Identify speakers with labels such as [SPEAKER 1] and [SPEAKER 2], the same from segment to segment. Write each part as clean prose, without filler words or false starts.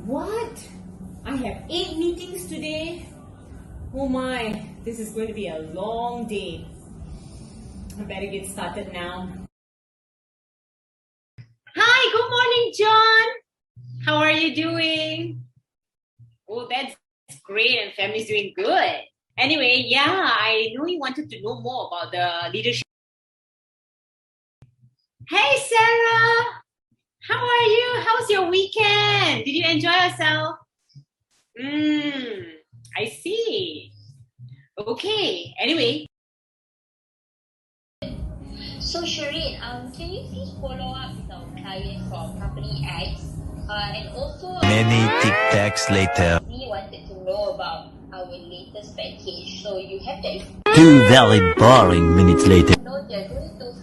[SPEAKER 1] What? I have 8 meetings today? Oh my, this is going to be a long day. I better get started now. Hi, good morning, John. How are you doing? Oh, that's great, and family's doing good. Anyway, yeah, I know you wanted to know more about the leadership. Hey, Sarah. How are you? How's your weekend? Did you enjoy yourself? I see. Okay. Anyway.
[SPEAKER 2] So Sherin, can you please follow up with our client from company X? And also
[SPEAKER 3] Many tic-tacs later.
[SPEAKER 2] we wanted to know about our latest package. So you have that.
[SPEAKER 3] 2 very boring minutes later.
[SPEAKER 2] No, they're going to.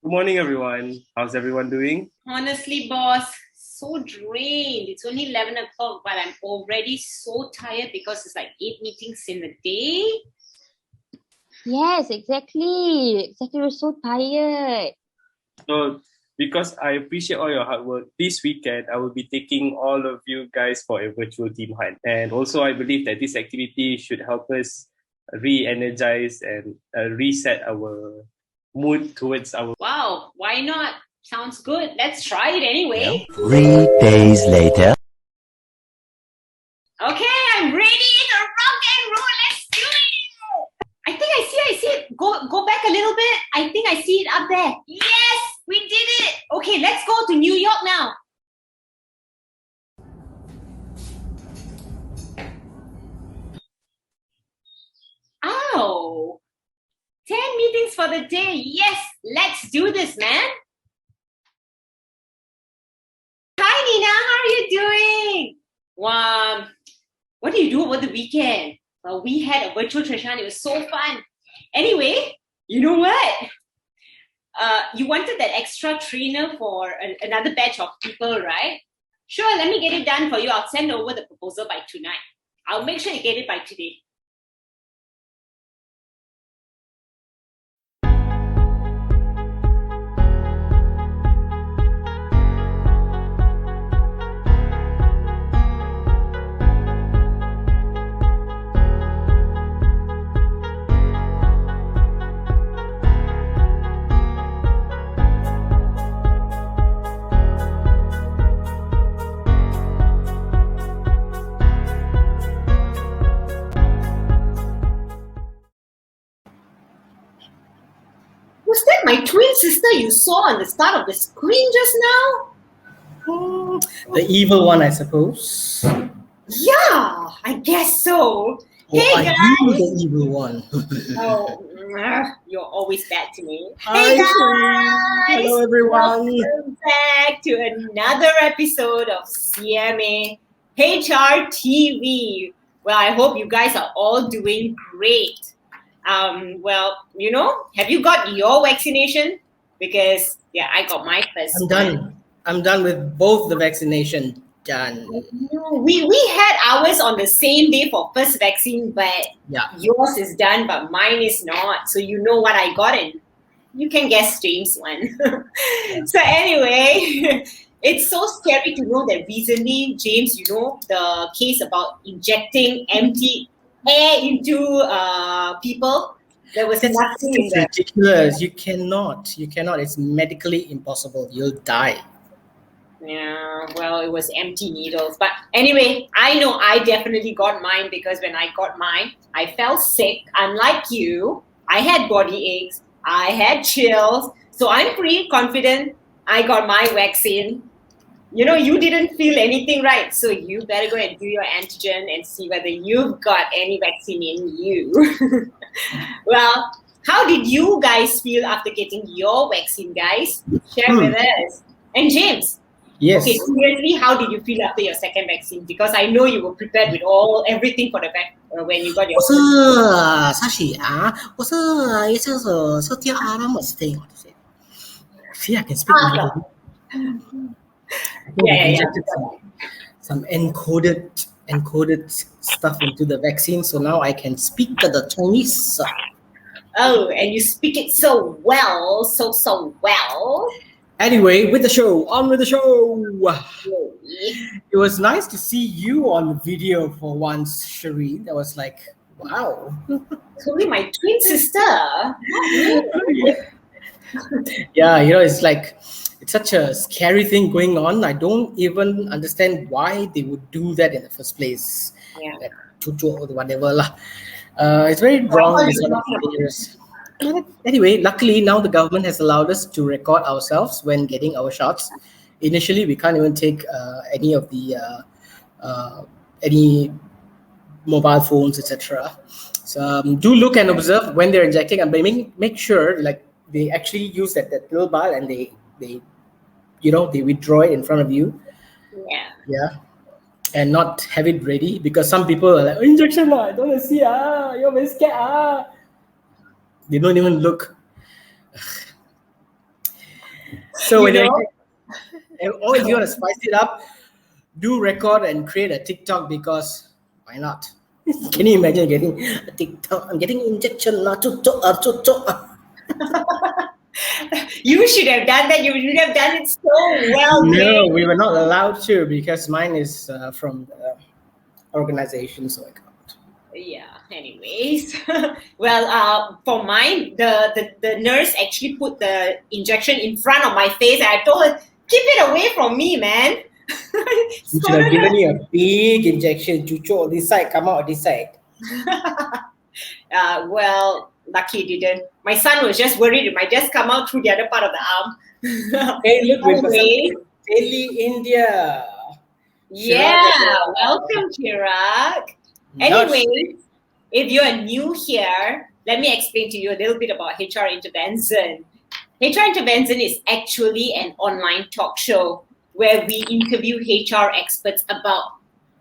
[SPEAKER 4] Good morning, everyone. How's everyone doing?
[SPEAKER 1] Honestly, boss, so drained. It's only 11 o'clock, but I'm already so tired because it's like 8 meetings in a day.
[SPEAKER 2] Yes, exactly. We're so tired.
[SPEAKER 4] So, because I appreciate all your hard work, this weekend I will be taking all of you guys for a virtual team hunt. And also, I believe that this activity should help us re-energize and reset our mood towards our...
[SPEAKER 1] Wow, why not? Sounds good. Let's try it anyway.
[SPEAKER 3] 3 days later.
[SPEAKER 1] Okay, I'm ready to rock and roll. Let's do it. I think I see it. Go back a little bit. I think I see it up there. Yes, we did it. Okay, let's go to New York now. Oh, 10 meetings for the day. Yes, let's do this, man. Hi, Nina. How are you doing? Wow. What do you do over the weekend? Well, we had a virtual treasure hunt. It was so fun. Anyway, you know what? You wanted that extra trainer for another batch of people, right? Sure, let me get it done for you. I'll send over the proposal by tonight. I'll make sure you get it by today. Was that my twin sister you saw on the start of the screen just now?
[SPEAKER 5] The evil one, I suppose.
[SPEAKER 1] Yeah, I guess so.
[SPEAKER 5] Or
[SPEAKER 1] Hey
[SPEAKER 5] are
[SPEAKER 1] guys!
[SPEAKER 5] you the evil one?
[SPEAKER 1] Oh, you're always bad to me.
[SPEAKER 5] Hi,
[SPEAKER 1] Hey
[SPEAKER 5] Sherin.
[SPEAKER 1] guys!
[SPEAKER 5] Hello, everyone.
[SPEAKER 1] Welcome back to another episode of CMA HRTV. Well, I hope you guys are all doing great. Well, have you got your vaccination? Because, yeah, I got my first
[SPEAKER 5] I'm done. I'm done with both the vaccination. Done.
[SPEAKER 1] No, we had ours on the same day for first vaccine, but yours is done, but mine is not. So you know what I got in. You can guess James one. So anyway, it's so scary to know that recently, James, the case about injecting empty air into people. There was nothing in there.
[SPEAKER 5] Ridiculous. You cannot. It's medically impossible. You'll die.
[SPEAKER 1] Yeah, well, it was empty needles. But anyway, I know I definitely got mine because when I got mine, I felt sick. Unlike you, I had body aches, I had chills. So I'm pretty confident I got my vaccine. You didn't feel anything, right? So you better go and do your antigen and see whether you've got any vaccine in you. Well, how did you guys feel after getting your vaccine, guys? Share with us. And James.
[SPEAKER 5] Yes.
[SPEAKER 1] Okay, seriously, how did you feel after your second vaccine? Because I know you were prepared with everything for the when you got your.
[SPEAKER 5] 我是Sashi是第二mistake. See, I can speak.
[SPEAKER 1] Yeah.
[SPEAKER 5] Some encoded stuff into the vaccine, so now I can speak the Chinese.
[SPEAKER 1] Oh, and you speak it so well, so well.
[SPEAKER 5] Anyway, with the show, on with the show. It was nice to see you on the video for once, Shireen. That was like, wow.
[SPEAKER 1] Only my twin sister. Not me.
[SPEAKER 5] Yeah, it's like, it's such a scary thing going on. I don't even understand why they would do that in the first place.
[SPEAKER 1] Yeah.
[SPEAKER 5] That chucho or whatever lah. It's very wrong.
[SPEAKER 1] What are
[SPEAKER 5] This
[SPEAKER 1] you
[SPEAKER 5] sort of
[SPEAKER 1] talking about?
[SPEAKER 5] behaviors. Anyway, luckily now the government has allowed us to record ourselves when getting our shots. Initially, we can't even take any of the any mobile phones, etc. So do look and observe when they're injecting, and make sure like they actually use that little bar and they withdraw it in front of you. Yeah, and not have it ready, because some people are like, oh, injection I don't want to see you're very scared They don't even look. So when or if you want to spice it up, do record and create a TikTok, because why not? Can you imagine getting a TikTok? I'm getting injection now.
[SPEAKER 1] You should have done that. You would have done it so well.
[SPEAKER 5] No, we were not allowed to, because mine is from the organization, so I can't.
[SPEAKER 1] Yeah. Anyways, well, for mine, the nurse actually put the injection in front of my face, and I told her, keep it away from me, man.
[SPEAKER 5] You should have given you a big injection. Chucho on this side, come out on this side.
[SPEAKER 1] Well, lucky it didn't. My son was just worried it might just come out through the other part of the arm.
[SPEAKER 5] Hey, look, we've got
[SPEAKER 1] Anyway.
[SPEAKER 5] some Delhi, India.
[SPEAKER 1] Yeah, welcome, Chirag.
[SPEAKER 5] Not
[SPEAKER 1] Anyway, if you are new here, let me explain to you a little bit about HR Intervention. HR Intervention is actually an online talk show where we interview HR experts about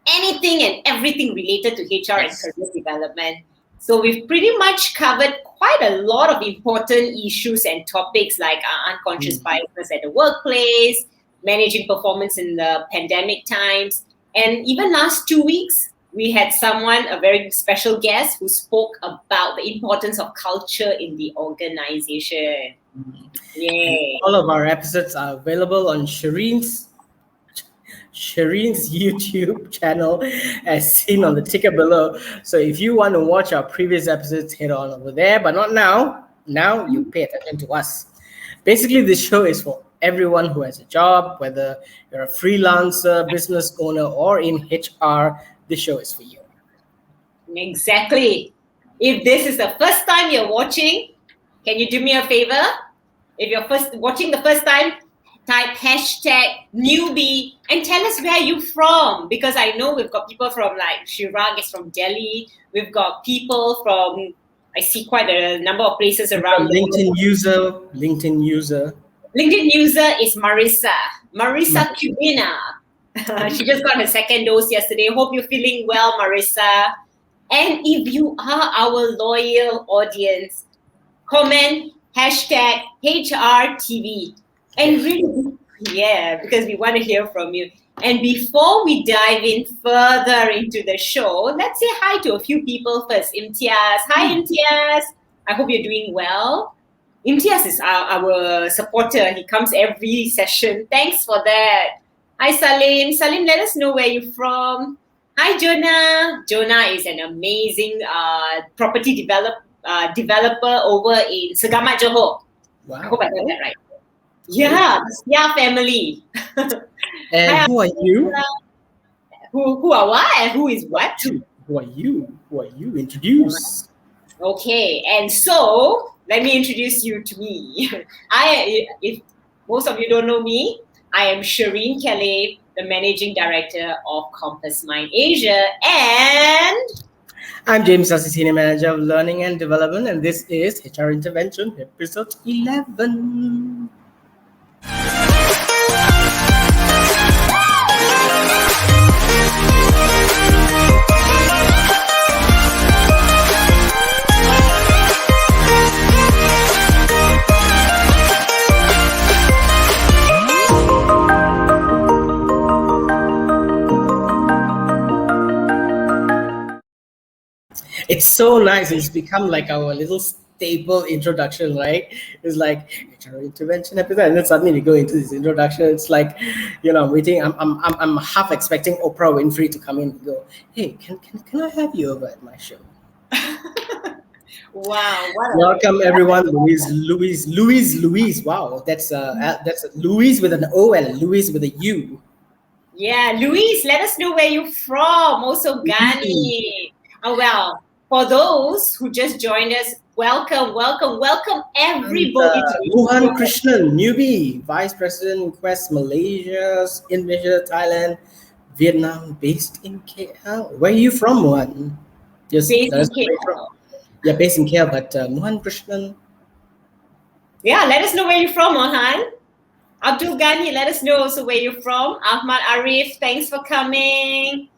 [SPEAKER 1] anything and everything related to HR and career development. So we've pretty much covered quite a lot of important issues and topics like unconscious biases at the workplace, managing performance in the pandemic times, and even last 2 weeks, we had a very special guest, who spoke about the importance of culture in the organization. Yay.
[SPEAKER 5] all of our episodes are available on Shireen's YouTube channel, as seen on the ticker below. So if you want to watch our previous episodes, head on over there, but not now. Now you pay attention to us. Basically, this show is for everyone who has a job, whether you're a freelancer, business owner, or in HR. This show is for you.
[SPEAKER 1] Exactly. If this is the first time you're watching, can you do me a favor? If you're watching the first time, type #newbie and tell us where you're from, because I know we've got people from, like, Chirag is from Delhi. We've got people from, I see quite a number of places around.
[SPEAKER 5] LinkedIn user.
[SPEAKER 1] LinkedIn user is Marissa Cubina. She just got her second dose yesterday. Hope you're feeling well, Marissa. And if you are our loyal audience, comment #HRTV. And really, because we want to hear from you. And before we dive in further into the show, let's say hi to a few people first. Imtiaz. Hi, Imtiaz. I hope you're doing well. Imtiaz is our supporter. He comes every session. Thanks for that. Hi, Salim. Salim, let us know where you're from. Hi, Jonah. Jonah is an amazing property developer over in Segamat, Johor.
[SPEAKER 5] Wow.
[SPEAKER 1] I hope I got that right. Yeah, family.
[SPEAKER 5] And
[SPEAKER 1] Hi,
[SPEAKER 5] who are you?
[SPEAKER 1] Who are what? And who is what?
[SPEAKER 5] Who are you? Who are you? Introduce.
[SPEAKER 1] Okay, and so let me introduce you to me. If most of you don't know me, I am Shireen Kelly, the Managing Director of Compass Mind Asia, and
[SPEAKER 5] I'm James Sassi, Senior Manager of Learning and Development, and this is HR Intervention, episode 11. It's so nice. It's become like our little staple introduction, right? It's like HR intervention episode, and then suddenly we go into this introduction. It's like, I'm waiting. I'm half expecting Oprah Winfrey to come in and go, "Hey, can I have you over at my show?"
[SPEAKER 1] Wow.
[SPEAKER 5] Welcome everyone, Louise. Wow, that's Louise with an O and Louise with a U.
[SPEAKER 1] Yeah, Luis, let us know where you're from. Also, Gani. Oh, well, for those who just joined us, welcome everybody.
[SPEAKER 5] Mohan Krishnan, newbie, Vice President, Quest Malaysia, Indonesia, Thailand, Vietnam, based in KL. Where are you from, Mohan?
[SPEAKER 1] Based in KL.
[SPEAKER 5] Yeah, based in KL, but Mohan Krishnan.
[SPEAKER 1] Yeah, let us know where you're from, Mohan. Abdul Ghani, let us know also where you're from. Ahmad Arif, thanks for coming.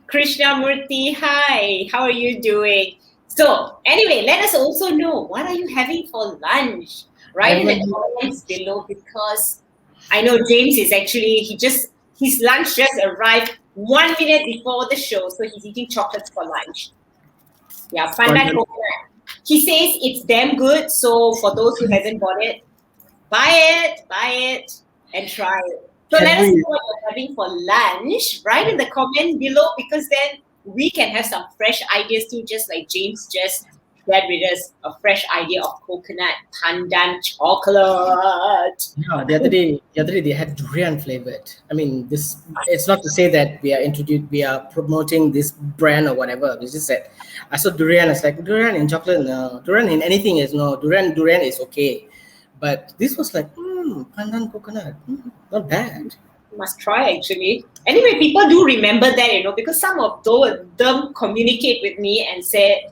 [SPEAKER 1] Krishna Murthy, hi. How are you doing? So anyway, let us also know, what are you having for lunch? Right in the comments below, because I know James is actually, his lunch just arrived 1 minute before the show, so he's eating chocolates for lunch. Yeah, pandan coconut. He says it's damn good, so for those who haven't bought it, buy it, and try it. So let us know what you're having for lunch, right in the comment below, because then we can have some fresh ideas too, just like James just shared with us a fresh idea of coconut pandan chocolate.
[SPEAKER 5] Yeah, the other day they had durian flavored. I mean, it's not to say that we are promoting this brand or whatever. It's just that I saw durian. It's like durian in chocolate, no. Durian in anything is no. Durian is okay. But this was like, pandan coconut, not bad.
[SPEAKER 1] You must try, actually. Anyway, people do remember that, because some of them communicate with me and said,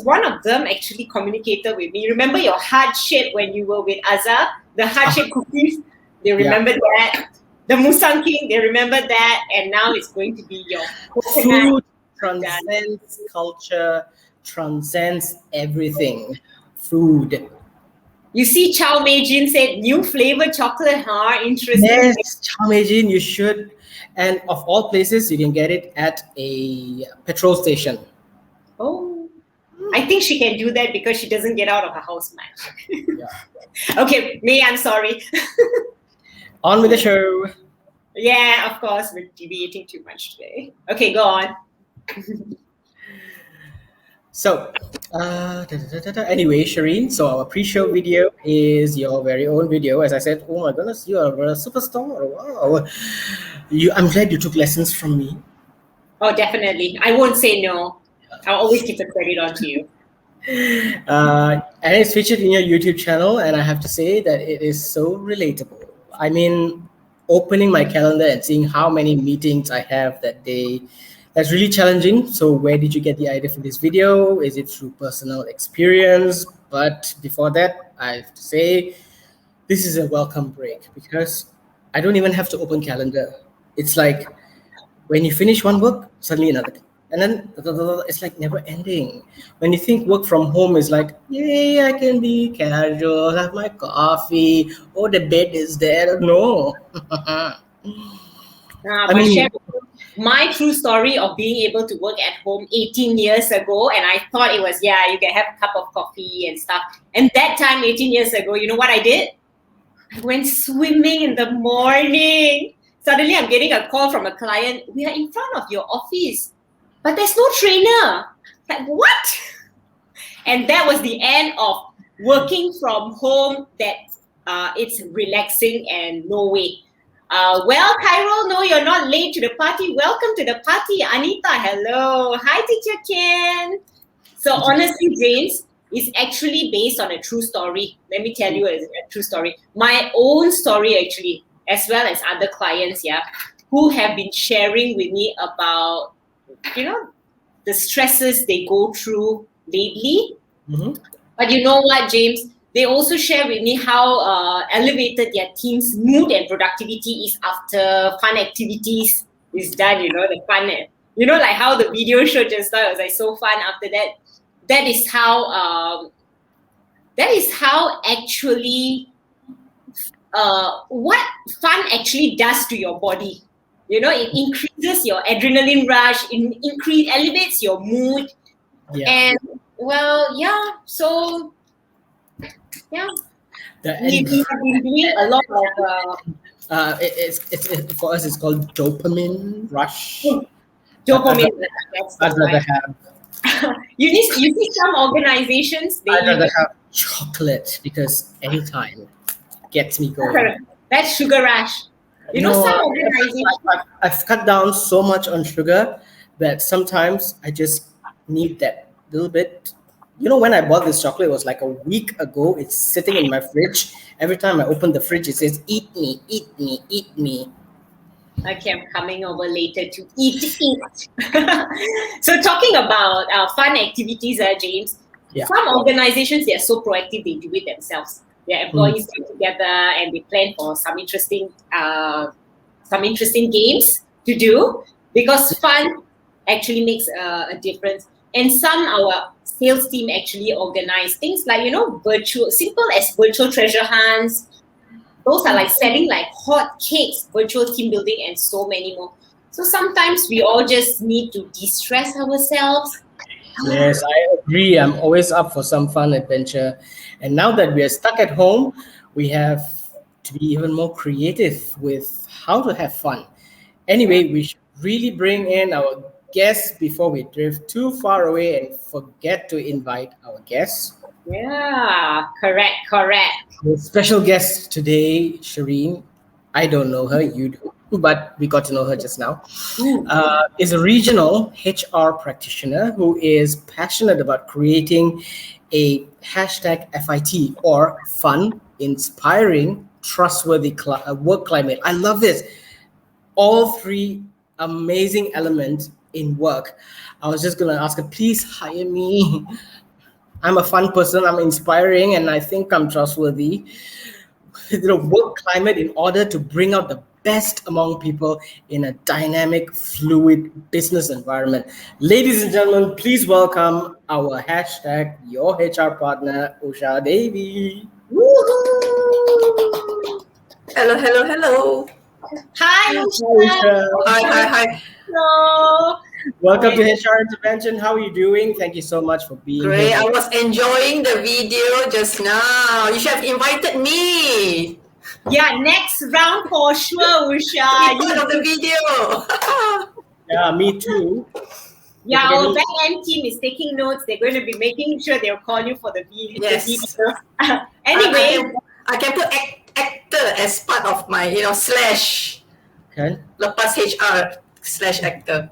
[SPEAKER 1] one of them actually communicated with me. Remember your heart shape when you were with Azhar? The heart shape cookies, they remember that. The Musang King, they remember that. And now it's going to be your coconut.
[SPEAKER 5] Food transcends culture, transcends everything. Food.
[SPEAKER 1] You see, Chow Mei Jin said new flavor chocolate, huh? Interesting.
[SPEAKER 5] Yes, Chow Mei Jin, you should. And of all places, you can get it at a petrol station.
[SPEAKER 1] Oh, I think she can do that because she doesn't get out of her house much.
[SPEAKER 5] Yeah.
[SPEAKER 1] Okay, May, I'm sorry.
[SPEAKER 5] On with the show.
[SPEAKER 1] Yeah, of course, we're deviating too much today. Okay, go on.
[SPEAKER 5] So, anyway, Shireen, so our pre-show video is your very own video. As I said, oh my goodness, you are a superstar. Wow. I'm glad you took lessons from me.
[SPEAKER 1] Oh, definitely. I won't say no. I'll always keep the credit on to you.
[SPEAKER 5] And it's featured in your YouTube channel, and I have to say that it is so relatable. I mean, opening my calendar and seeing how many meetings I have that day, that's really challenging. So where did you get the idea for this video? Is it through personal experience? But before that, I have to say, this is a welcome break because I don't even have to open calendar. It's like when you finish one work, suddenly another. And then it's like never ending. When you think work from home is like, yay, I can be casual, have my coffee. Oh, the bed is there. No.
[SPEAKER 1] My true story of being able to work at home 18 years ago, and I thought it was, you can have a cup of coffee and stuff. And that time, 18 years ago, you know what I did? I went swimming in the morning. Suddenly, I'm getting a call from a client. We are in front of your office, but there's no trainer. Like, what? And that was the end of working from home that it's relaxing and no way. Well, Cairo, no, you're not late to the party. Welcome to the party, Anita. Hello. Hi, Teacher Ken. So honestly, James, is actually based on a true story. Let me tell you a true story. My own story, actually, as well as other clients, who have been sharing with me about, the stresses they go through lately.
[SPEAKER 5] Mm-hmm.
[SPEAKER 1] But you know what, James? They also share with me how elevated their team's mood and productivity is after fun activities is done, the fun. Like how the video show just now was like so fun after that. That is how actually what fun actually does to your body. It increases your adrenaline rush, elevates your mood.
[SPEAKER 5] Yeah.
[SPEAKER 1] And Well, yeah. So, yeah,
[SPEAKER 5] The
[SPEAKER 1] we
[SPEAKER 5] end.
[SPEAKER 1] have been doing a lot of
[SPEAKER 5] For us, it's called dopamine rush.
[SPEAKER 1] dopamine. That's the
[SPEAKER 5] I'd rather
[SPEAKER 1] one.
[SPEAKER 5] have
[SPEAKER 1] You see some organizations they
[SPEAKER 5] I'd rather
[SPEAKER 1] even
[SPEAKER 5] have chocolate because anytime gets me going.
[SPEAKER 1] that's sugar rush. You know
[SPEAKER 5] No,
[SPEAKER 1] some organizations.
[SPEAKER 5] I've cut down so much on sugar that sometimes I just need that little bit. You know, when I bought this chocolate, it was like a week ago. It's sitting in my fridge. Every time I open the fridge, it says, "Eat me, eat me, eat me."
[SPEAKER 1] Okay, I'm coming over later to eat. So talking about fun activities, James.
[SPEAKER 5] Yeah.
[SPEAKER 1] Some organizations they are so proactive they do it themselves. Their employees get together and they plan for some interesting games to do because fun actually makes a difference. And some our sales team actually organize things like virtual, simple as virtual treasure hunts. Those are like selling like hot cakes, virtual team building, and so many more. So sometimes we all just need to de-stress ourselves.
[SPEAKER 5] Yes, I agree. I'm always up for some fun adventure. And now that we are stuck at home, we have to be even more creative with how to have fun. Anyway, we should really bring in our guests before we drift too far away and forget to invite our guests.
[SPEAKER 1] Yeah, correct.
[SPEAKER 5] The special guest today, Shireen. I don't know her, you do, but we got to know her just now. Is a regional HR practitioner who is passionate about creating a hashtag FIT or fun, inspiring, trustworthy work climate. I love this. All three amazing elements in work. I was just going to ask her, please hire me. I'm a fun person, I'm inspiring, and I think I'm trustworthy. The work climate in order to bring out the best among people in a dynamic, fluid business environment. Ladies and gentlemen, please welcome our hashtag your HR partner, Usha Devi.
[SPEAKER 1] Woohoo!
[SPEAKER 6] Hello.
[SPEAKER 1] Hi,
[SPEAKER 5] Hi,
[SPEAKER 1] Usha.
[SPEAKER 5] Usha.
[SPEAKER 6] Hi.
[SPEAKER 1] Hello.
[SPEAKER 5] Welcome to HR Intervention. How are you doing? Thank you so much for being
[SPEAKER 6] Great.
[SPEAKER 5] here.
[SPEAKER 6] I was enjoying the video just now. You should have invited me.
[SPEAKER 1] Yeah, next round for sure,
[SPEAKER 6] To be
[SPEAKER 1] Usha.
[SPEAKER 6] part of the video.
[SPEAKER 5] Yeah, me too.
[SPEAKER 1] Yeah, our back end team is taking notes. They're going to be making sure they'll call you for the video.
[SPEAKER 6] Yes.
[SPEAKER 1] Anyway,
[SPEAKER 6] I can put actor as part of my, slash
[SPEAKER 5] Okay.
[SPEAKER 6] lepas HR / actor.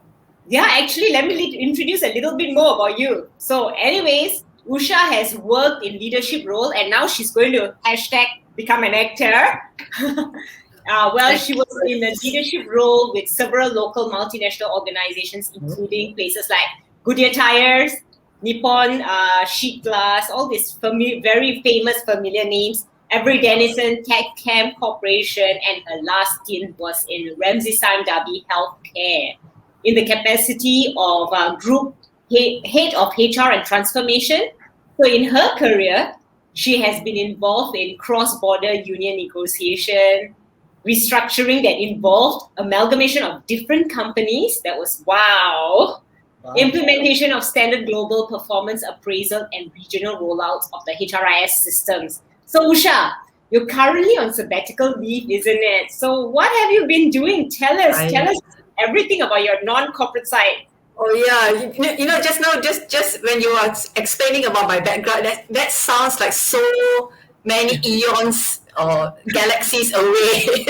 [SPEAKER 1] yeah, actually, let me introduce a little bit more about you. So, anyways, Usha has worked in leadership role and now she's going to hashtag become an actor. She was in a leadership role with several local multinational organizations, including places like Goodyear Tires, Nippon Sheet Glass, all these very famous familiar names. Every Dennison, Tech Camp Corporation, and her last stint was in Ramsey Sime Darby Healthcare in the capacity of group head of HR and transformation. So in her career, she has been involved in cross-border union negotiation, restructuring that involved amalgamation of different companies. That was wow. Implementation of standard global performance appraisal and regional rollouts of the HRIS systems. So Usha, you're currently on sabbatical leave, isn't it? So what have you been doing? Tell us everything about your non-corporate side.
[SPEAKER 6] Oh yeah, just now, just when you were explaining about my background, that sounds like so many eons or galaxies away.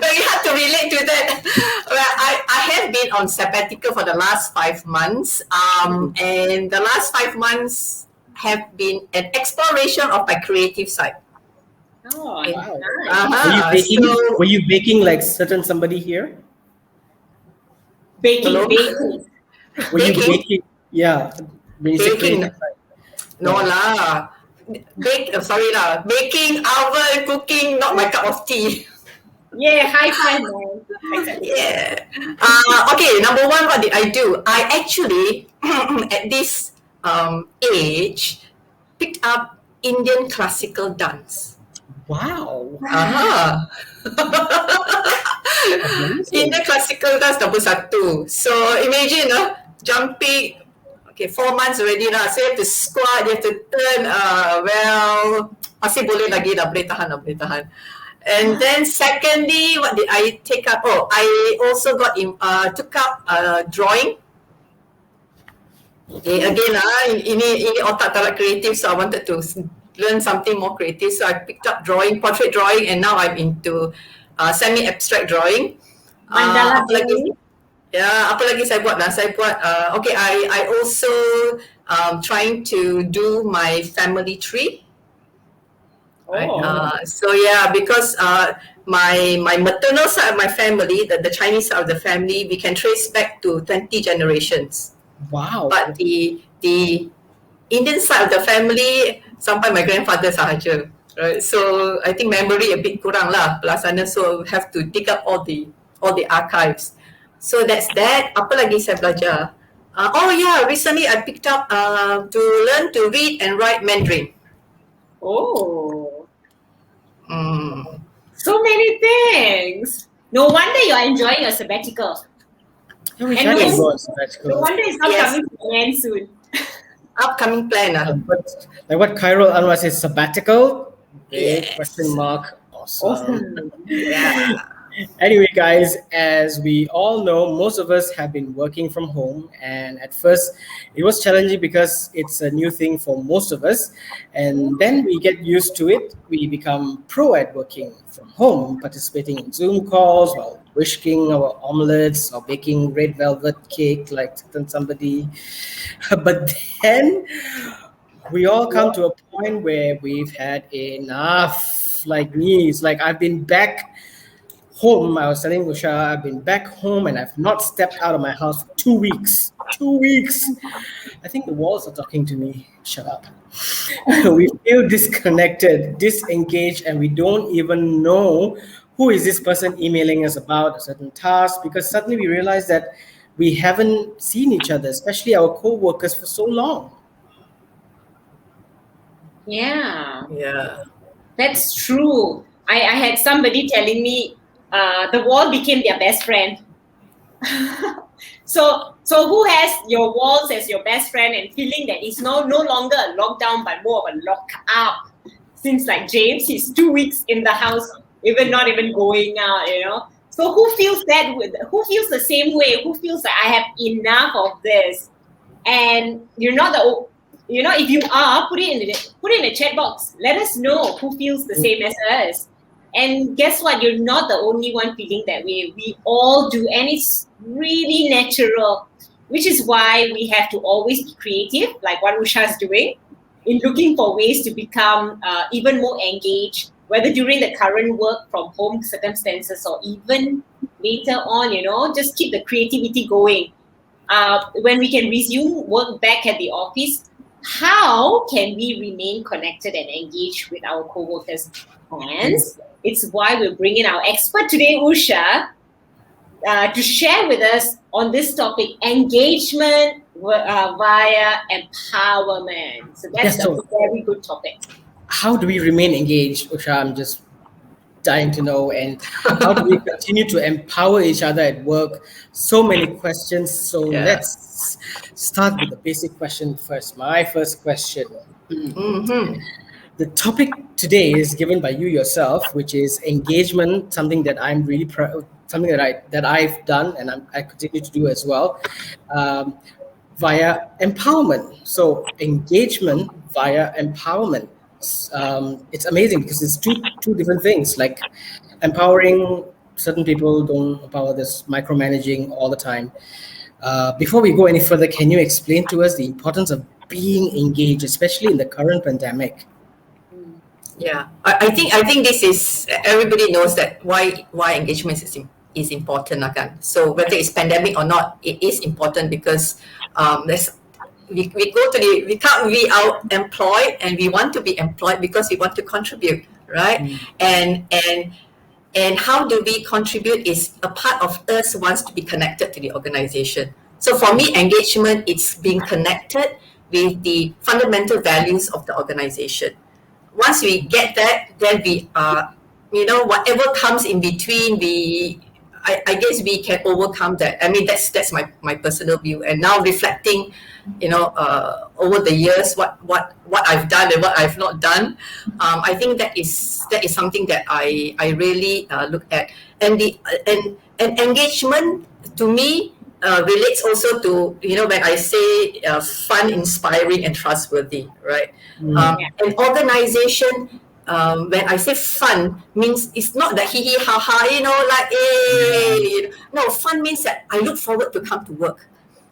[SPEAKER 6] Very hard to relate to that. Well, I have been on sabbatical for the last 5 months, and the last 5 months have been an exploration of my creative side.
[SPEAKER 1] Oh,
[SPEAKER 5] Were
[SPEAKER 1] nice.
[SPEAKER 5] you baking? Were you baking like certain somebody here?
[SPEAKER 1] Baking.
[SPEAKER 5] Were you baking? Yeah.
[SPEAKER 6] Baking. No lah. Baking, oven, cooking, not my cup of tea.
[SPEAKER 1] Yeah, high five, man.
[SPEAKER 6] Yeah. Okay, number one, what did I do? I actually, at this age, picked up Indian classical dance.
[SPEAKER 5] Wow.
[SPEAKER 6] Indian classical dance number 1. So imagine jumping. okay, 4 months already lah. So you have to squat, you have to turn. Masih boleh lagi lah, boleh tahan. And then secondly, what did I take up? Oh, I also took up drawing. Okay, again ini otak tak kreatif, so I wanted to learn something more creative. So I picked up drawing, portrait drawing, and now I'm into semi-abstract drawing.
[SPEAKER 1] Mandala
[SPEAKER 6] Apa lagi? Ya, apa lagi saya buat lah? Okay, I also trying to do my family tree. Right? So yeah, because my maternal side of my family, the Chinese side of the family, we can trace back to 20 generations.
[SPEAKER 5] Wow.
[SPEAKER 6] But the Indian side of the family, sampai my grandfather sahaja. Right? So I think memory a bit kurang lah belah sana, so have to dig up all the archives. So that's that. Apa lagi saya belajar? Recently I picked up to learn to read and write Mandarin.
[SPEAKER 1] Oh. So many things. No wonder you're enjoying your sabbatical.
[SPEAKER 5] I wish
[SPEAKER 1] And
[SPEAKER 5] I could
[SPEAKER 1] no-
[SPEAKER 5] go on sabbatical.
[SPEAKER 1] No wonder it's not
[SPEAKER 6] Yes.
[SPEAKER 1] coming to an end soon.
[SPEAKER 6] Upcoming plan.
[SPEAKER 5] But like what Khairul Anwar says, sabbatical? Big
[SPEAKER 6] Yes.
[SPEAKER 5] question mark. Awesome.
[SPEAKER 6] Yeah.
[SPEAKER 5] Anyway, guys, as we all know, most of us have been working from home, and at first it was challenging because it's a new thing for most of us, and then we get used to it. We become pro at working from home, participating in Zoom calls while whisking our omelets or baking red velvet cake like somebody. But then we all come to a point where we've had enough. Like me, it's like I've been back home. I was telling Usha, I've been back home and I've not stepped out of my house for 2 weeks. 2 weeks. I think the walls are talking to me. Shut up. We feel disconnected, disengaged, and we don't even know who is this person emailing us about a certain task, because suddenly we realize that we haven't seen each other, especially our co-workers, for so long.
[SPEAKER 1] Yeah,
[SPEAKER 6] Yeah.
[SPEAKER 1] that's true. I had somebody telling me the wall became their best friend. So who has your walls as your best friend and feeling that it's no longer a lockdown but more of a lock up? Since like James, he's 2 weeks in the house, not even going out, So who feels that? Who feels the same way? Who feels like I have enough of this? And you're not if you are, put it in the chat box. Let us know who feels the same as us. And guess what? You're not the only one feeling that way. We all do, and it's really natural, which is why we have to always be creative, like what Usha is doing, in looking for ways to become even more engaged, whether during the current work from home circumstances or even later on, just keep the creativity going. When we can resume work back at the office, how can we remain connected and engaged with our co-workers? Hence, it's why we're bringing our expert today, Usha, to share with us on this topic, engagement via empowerment. So that's a very good topic.
[SPEAKER 5] How do we remain engaged, Usha? I'm just dying to know. And how do we continue to empower each other at work? So many questions. So let's start with the basic question first. My first question. The topic today is given by you yourself, which is engagement, something that I'm really proud, something that I've done and I continue to do as well, via empowerment. So engagement via empowerment. It's amazing because it's two different things. Like empowering certain people, don't empower this micromanaging all the time. Before we go any further, can you explain to us the importance of being engaged, especially in the current pandemic?
[SPEAKER 6] Yeah, I think this is, everybody knows that why engagement is important, kan? So whether it's pandemic or not, it is important because we can't be out employed, and we want to be employed because we want to contribute, right? And how do we contribute is a part of us wants to be connected to the organization. So for me, engagement, it's being connected with the fundamental values of the organization. Once we get that, then we are, whatever comes in between, I guess we can overcome that. I mean, that's my personal view. And now reflecting, over the years, what I've done and what I've not done, I think that is something that I really look at. And and engagement to me relates also to, when I say fun, inspiring, and trustworthy, right? An organization, when I say fun, means it's not that hee hee ha ha, like, no, fun means that I look forward to come to work.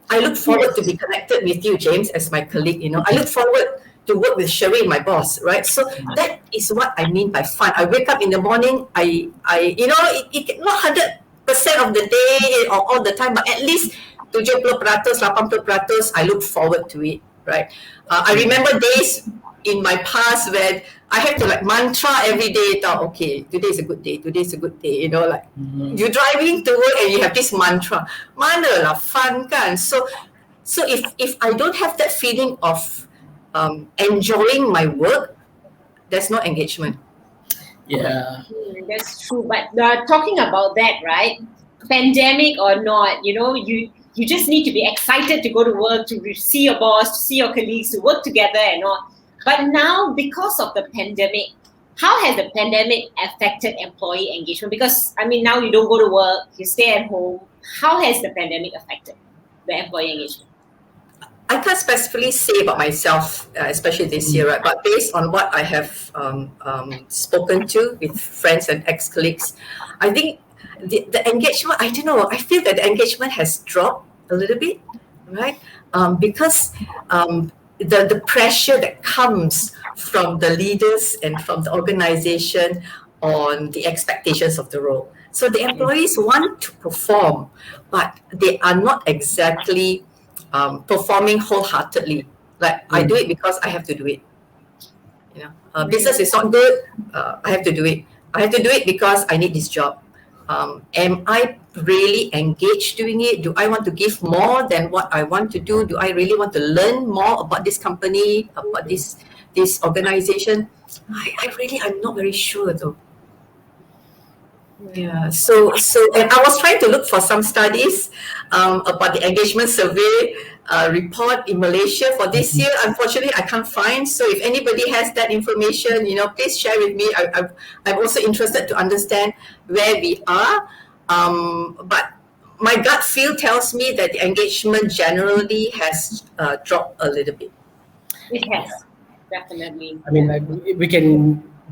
[SPEAKER 6] I look forward to be connected with you, James, as my colleague. I look forward to work with Shereen, my boss, right? So that is what I mean by fun. I wake up in the morning, it not 100% of the day or all the time, but at least 70%, 80%, I look forward to it, right? I remember days in my past when I had to like mantra every day, okay, today's a good day, you're driving to work and you have this mantra, mana lah fun kan? So if I don't have that feeling of enjoying my work, there's no engagement.
[SPEAKER 5] Yeah.
[SPEAKER 1] That's true. But talking about that, right? Pandemic or not, you just need to be excited to go to work, to see your boss, to see your colleagues, to work together and all. But now, because of the pandemic, how has the pandemic affected employee engagement? Because, now you don't go to work, you stay at home. How has the pandemic affected the employee engagement?
[SPEAKER 6] I can't specifically say about myself, especially this year, right? But based on what I have spoken to with friends and ex-colleagues, I think the engagement, I don't know, I feel that the engagement has dropped a little bit, right? Because the pressure that comes from the leaders and from the organization on the expectations of the role. So the employees want to perform, but they are not exactly performing wholeheartedly. Like, I do it because I have to do it. Business is not good, I have to do it. I have to do it because I need this job. Am I really engaged doing it? Do I want to give more than what I want to do? Do I really want to learn more about this company, about this organization? I'm not very sure though. Yeah, so and I was trying to look for some studies about the engagement survey report in Malaysia for this year. Unfortunately, I can't find. So if anybody has that information, please share with me. I'm also interested to understand where we are. But my gut feel tells me that the engagement generally has dropped a little bit.
[SPEAKER 1] It has, definitely.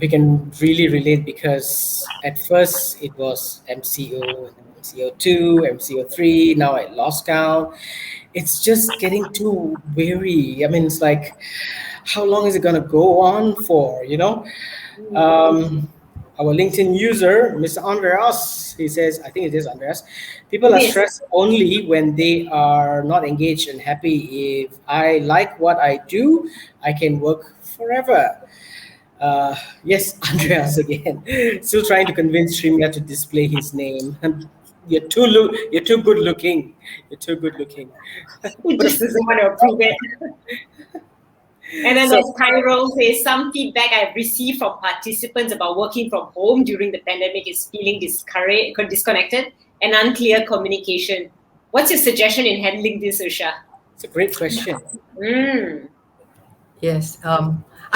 [SPEAKER 5] We can really relate, because at first it was MCO, MCO2, MCO3, now I lost count. It's just getting too weary. It's like, how long is it going to go on for, Our LinkedIn user, Mr. Andreas, he says, I think it is Andreas, people are stressed only when they are not engaged and happy. If I like what I do, I can work forever. Yes, Andreas again. Still trying to convince Srimya to display his name. You're too good looking. You're too good looking.
[SPEAKER 1] He just doesn't want to approve it. And then there's Tyrell says, some feedback I've received from participants about working from home during the pandemic is feeling disconnected and unclear communication. What's your suggestion in handling this, Usha?
[SPEAKER 5] It's a great question.
[SPEAKER 6] Yes.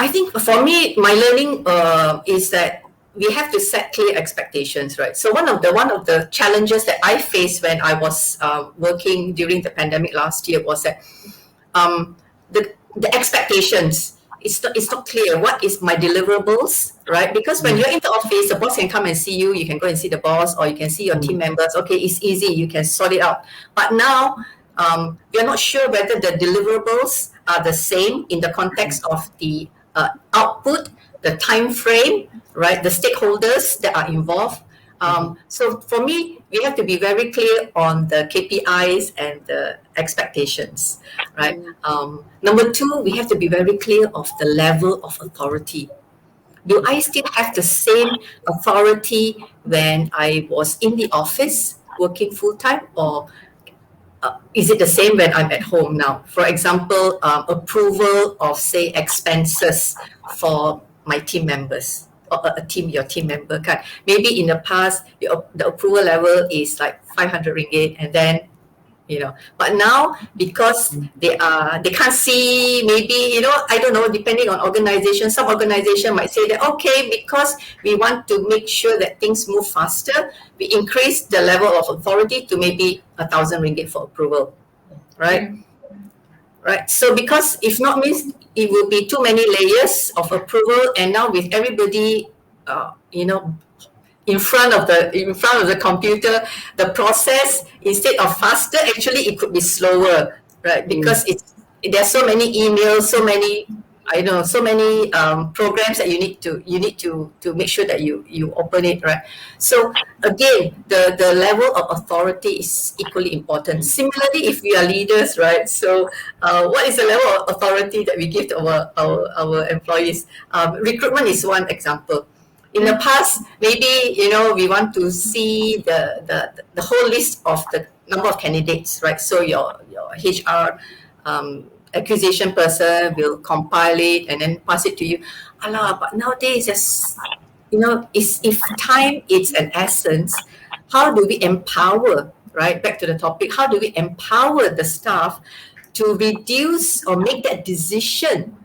[SPEAKER 6] I think for me, my learning is that we have to set clear expectations, right? So one of the challenges that I faced when I was working during the pandemic last year was that the expectations, it's not clear. What is my deliverables, right? Because when you're in the office, the boss can come and see you. You can go and see the boss, or you can see your team members. Okay, it's easy. You can sort it out. But now you're not sure whether the deliverables are the same in the context of the output, the time frame, right? The stakeholders that are involved. So for me, we have to be very clear on the KPIs and the expectations, right? Number two, we have to be very clear of the level of authority. Do I still have the same authority when I was in the office working full-time, or is it the same when I'm at home now? For example, approval of, say, expenses for my team members. a team, your team member kan. Maybe in the past, the approval level is like 500 ringgit, and then but now because they can't see, maybe I don't know, depending on organization, some organization might say that okay, because we want to make sure that things move faster, we increase the level of authority to maybe 1,000 ringgit for approval, right? Right. So because if not, means it will be too many layers of approval, and now with everybody in front of the computer, the process, instead of faster, actually it could be slower, right? Because there's so many emails, so many programs that you need to make sure that you open it, right? So again, the level of authority is equally important. Similarly, if we are leaders, right? So what is the level of authority that we give to our employees? Recruitment is one example. In the past, maybe we want to see the whole list of the number of candidates, right? So your HR acquisition person will compile it and then pass it to you. But nowadays, if time is an essence, how do we empower? Right, back to the topic. How do we empower the staff to reduce or make that decision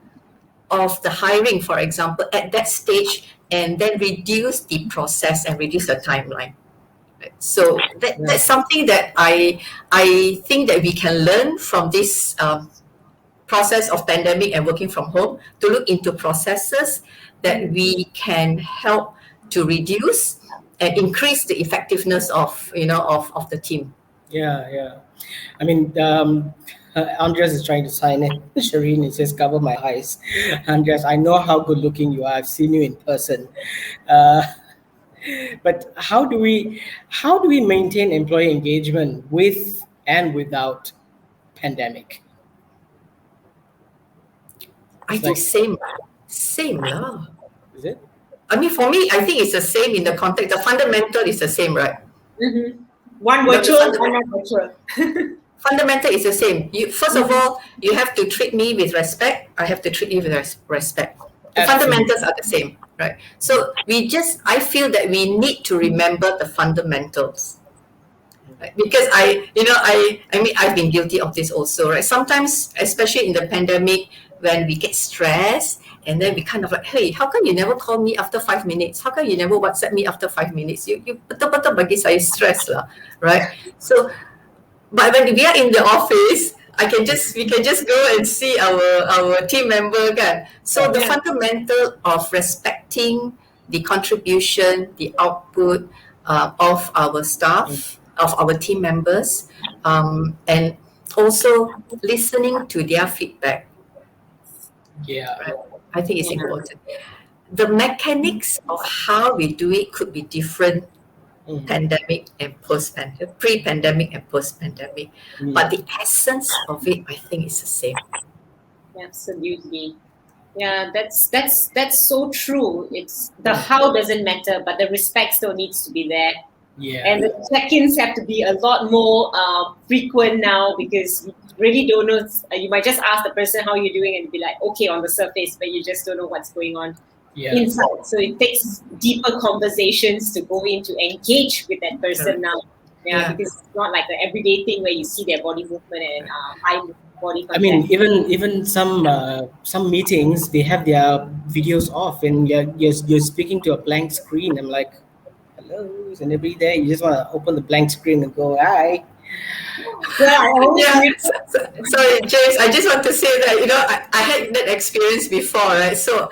[SPEAKER 6] of the hiring, for example, at that stage, and then reduce the process and reduce the timeline? So that's something that I think that we can learn from this process of pandemic and working from home, to look into processes that we can help to reduce and increase the effectiveness of the team.
[SPEAKER 5] Yeah. I mean, Andres is trying to sign in. Shireen, it says cover my eyes. Andres, I know how good looking you are. I've seen you in person. But how do we maintain employee engagement with and without pandemic?
[SPEAKER 6] I think same lah.
[SPEAKER 5] Is it?
[SPEAKER 6] I mean, for me, I think it's the same in the context. The fundamental is the same, right?
[SPEAKER 1] Mm-hmm. One virtual, one not virtual.
[SPEAKER 6] Fundamental is the same. First of all, you have to treat me with respect. I have to treat you with respect. The fundamentals are the same, right? So I feel that we need to remember the fundamentals. Right? Because I mean, I've been guilty of this also, right? Sometimes, especially in the pandemic, when we get stressed, and then we kind of like, hey, how come you never call me after 5 minutes? How come you never WhatsApp me after 5 minutes? You betul-betul bagi saya stress lah, right? So, but when we are in the office, we can just go and see our team member kan. So the fundamental of respecting the contribution, the output of our staff, of our team members, and also listening to their feedback.
[SPEAKER 5] Yeah.
[SPEAKER 6] Right? I think it's important. The mechanics of how we do it could be different, pandemic and post-pandemic, pre-pandemic and post-pandemic. But the essence of it, I think, is the same.
[SPEAKER 1] Absolutely. Yeah, that's so true. It's the how doesn't matter, but the respect still needs to be there.
[SPEAKER 5] Yeah.
[SPEAKER 1] And the check-ins have to be a lot more frequent now, because you really don't know. You might just ask the person how you're doing and be like, okay, on the surface, but you just don't know what's going on inside. So it takes deeper conversations to go in to engage with that person now. Yeah, because it's not like the everyday thing where you see their body movement and eye body contact.
[SPEAKER 5] I mean, even some meetings, they have their videos off, and you're speaking to a blank screen. I'm like, hello, and every day you just want to open the blank screen and go, hi.
[SPEAKER 6] Sorry, James, I just want to say that I had that experience before, right? So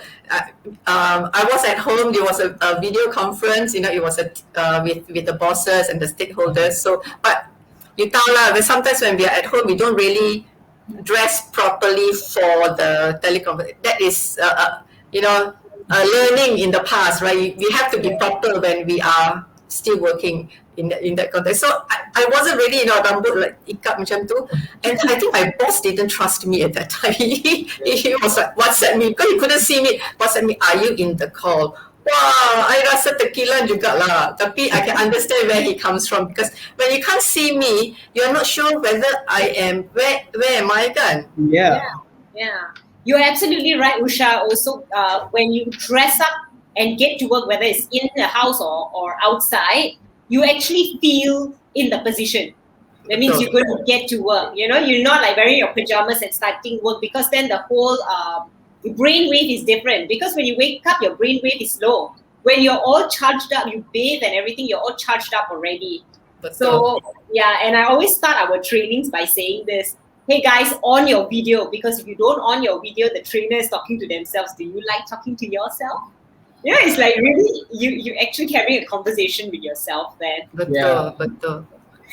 [SPEAKER 6] I was at home. There was a video conference. It was with the bosses and the stakeholders. So, but you know lah, sometimes when we are at home, we don't really dress properly for the teleconference. That is learning in the past, right? We have to be proper when we are still working in that context. So I wasn't really rambut like ikat macam tu, and I think my boss didn't trust me at that time. He was like, WhatsApp me, because he couldn't see me. WhatsApp me, are you in the call? Wow, I rasa tekilan juga lah. Tapi I can understand where he comes from, because when you can't see me, you're not sure whether I am where am I kan?
[SPEAKER 5] Yeah.
[SPEAKER 1] You're absolutely right, Usha. Also, when you dress up and get to work, whether it's in the house or outside, you actually feel in the position. That means you're going to get to work. You know, you're not like wearing your pajamas and starting work, because then the whole brain wave is different. Because when you wake up, your brain wave is low. When you're all charged up, you bathe and everything, you're all charged up already. So yeah, and I always start our trainings by saying this. Hey guys, on your video, because if you don't on your video, the trainer is talking to themselves. Do you like talking to yourself? Yeah, it's like really, you actually having a conversation with yourself then.
[SPEAKER 6] Betul.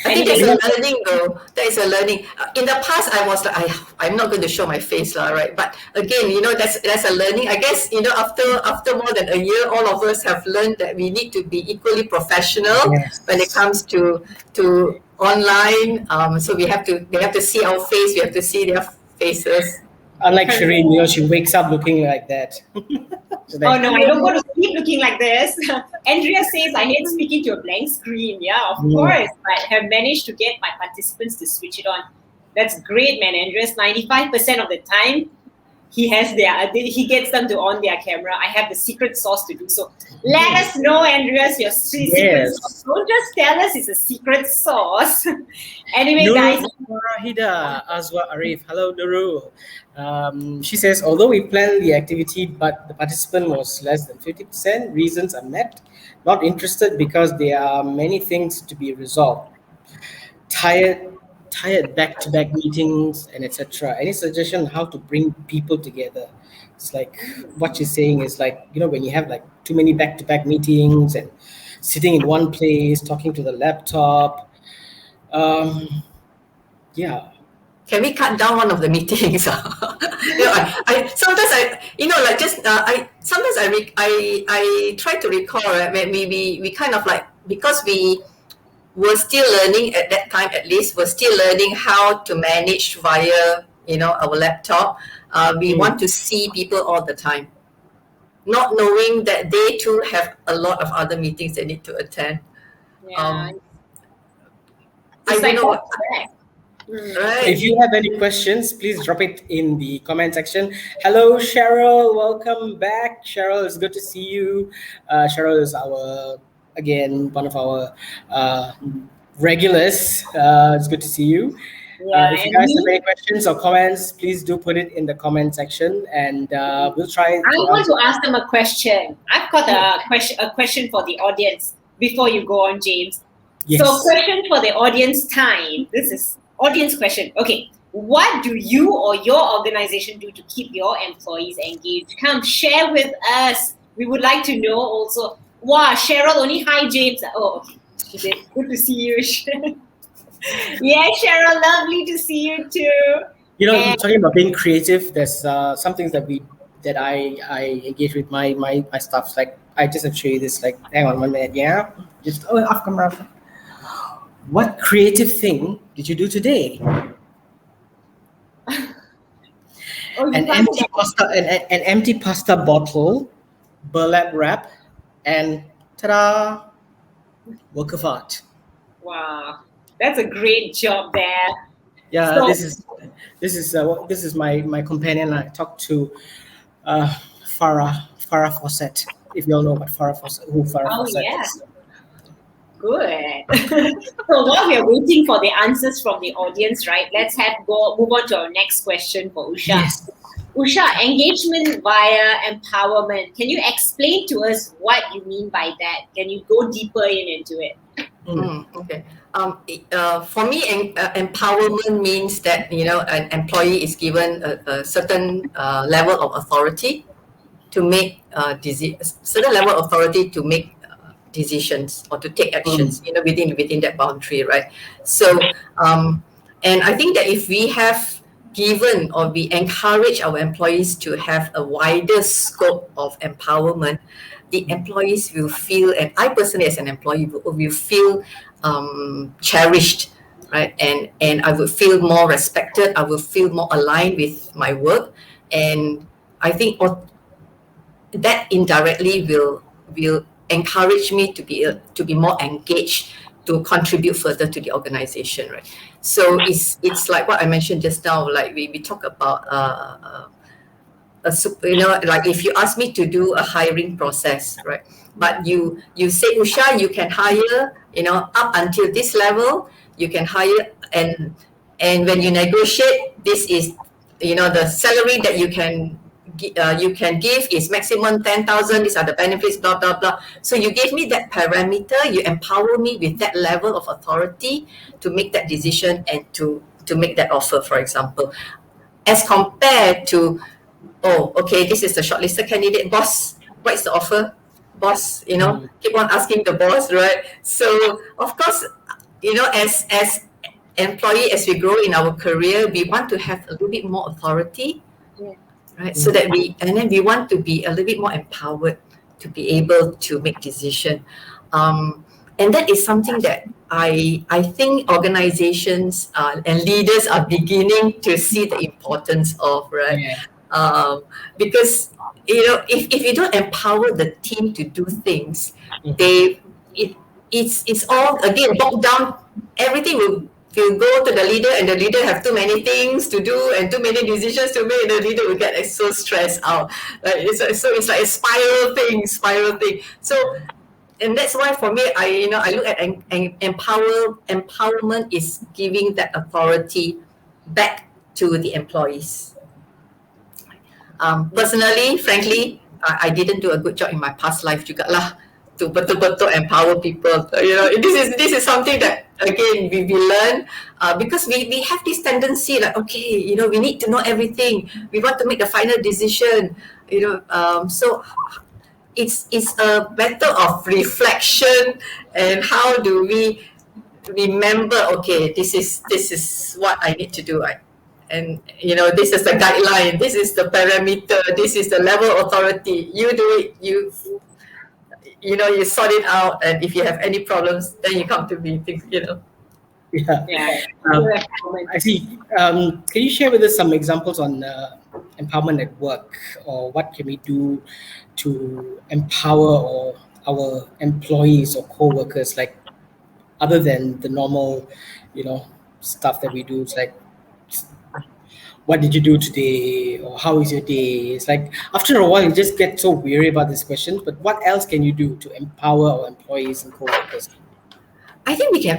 [SPEAKER 6] I think there's a learning though. There is a learning. In the past, I was like, I'm not going to show my face, right? But again, that's a learning. I guess, after more than a year, all of us have learned that we need to be equally professional when it comes to online. So they have to see our face. We have to see their faces.
[SPEAKER 5] Unlike Shireen, she wakes up looking like that.
[SPEAKER 1] Oh no, I don't go to sleep looking like this. Andrea says I hate speaking to a blank screen. Yeah, of course. I have managed to get my participants to switch it on. That's great, man. Andrea's 95% of the time he gets them to on their camera. I have the secret sauce to do so. Let us know, Andreas, your secret sauce. Don't just tell us it's a secret sauce. Anyway, guys.
[SPEAKER 5] Rahida Azwa Arif. Hello, Nurul. She says, although we planned the activity, but the participant was less than 50%, reasons are met. Not interested because there are many things to be resolved. Tired back-to-back meetings and etc. Any suggestion how to bring people together? It's like what she's saying is like, when you have like too many back-to-back meetings and sitting in one place, talking to the laptop. Yeah.
[SPEAKER 6] Can we cut down one of the meetings? I try to recall, right, when we kind of like, because we were still learning at that time, at least we're still learning how to manage via our laptop. We want to see people all the time, not knowing that they too have a lot of other meetings they need to attend. I don't know. Right.
[SPEAKER 5] If you have any questions, please drop it in the comment section. Hello, Cheryl. Welcome back. Cheryl, it's good to see you. Cheryl is one of our regulars. It's good to see you. If you guys have any questions or comments, please do put it in the comment section, and we'll try.
[SPEAKER 1] I want to ask them a question. I've got a question for the audience before you go on, James.
[SPEAKER 5] Yes.
[SPEAKER 1] So, question for the audience time. This is audience question. Okay, what do you or your organization do to keep your employees engaged? Come share with us. We would like to know also. Wow, Cheryl only hi James. Oh, okay. She did. Good to see you. Yeah, Cheryl, lovely to see you too.
[SPEAKER 5] Talking about being creative, there's some things that I engage with my staff. Like I just have to show you this. Like, hang on 1 minute. Yeah, just off camera. What creative thing did you do today? An empty pasta bottle, burlap wrap, and ta-da! Work of art.
[SPEAKER 1] Wow, that's a great job there.
[SPEAKER 5] Yeah, so, this is my companion. I talked to Farah Fawcett. If you all know about Farah Fawcett, Fawcett is.
[SPEAKER 1] Good. So while we are waiting for the answers from the audience, right? Let's move on to our next question for Usha.
[SPEAKER 5] Yes.
[SPEAKER 1] Usha, engagement via empowerment. Can you explain to us what you mean by that? Can you go deeper into it?
[SPEAKER 6] Okay. For me, empowerment means that an employee is given a certain level of authority to make decisions or to take actions, within that boundary, right? So, and I think that if we have given or we encourage our employees to have a wider scope of empowerment, the employees will feel, and I personally as an employee will feel cherished, right? And I would feel more respected. I will feel more aligned with my work, and I think that indirectly will encourage me to be more engaged, to contribute further to the organization, right? So it's like what I mentioned just now. Like we talk about like if you ask me to do a hiring process, right? But you say, Usha, you can hire, up until this level, you can hire, and when you negotiate, this is, the salary that you can give is maximum 10,000. These are the benefits, blah blah blah. So you gave me that parameter. You empower me with that level of authority to make that decision and to make that offer, for example, as compared to, oh, okay, this is the shortlisted candidate. Boss, what is the offer? Boss, keep on asking the boss, right? So, of course, as employee, as we grow in our career, we want to have a little bit more authority, right? So that and then we want to be a little bit more empowered to be able to make decision. And that is something that I think organizations and leaders are beginning to see the importance of, right?
[SPEAKER 5] Yeah.
[SPEAKER 6] Because if you don't empower the team to do things, it's all again bogged down. Everything will go to the leader, and the leader have too many things to do and too many decisions to make. The leader will get so stressed out. So it's like a spiral thing. So, and that's why for me, I look at empowerment is giving that authority back to the employees. Personally, frankly, I didn't do a good job in my past life juga lah to betul-betul empower people. This is something that again we learn because we have this tendency like, okay, we need to know everything. We want to make the final decision. So it's a matter of reflection and how do we remember, okay, this is what I need to do. And this is the guideline, this is the parameter, this is the level of authority. You do it, you sort it out, and if you have any problems, then you come to me.
[SPEAKER 5] Yeah. I see. Can you share with us some examples on empowerment at work, or what can we do to empower our employees or co-workers, like other than the normal, stuff that we do? It's like, what did you do today, or how is your day? It's like after a while you just get so weary about these questions, but what else can you do to empower our employees and co-workers?
[SPEAKER 6] I think we can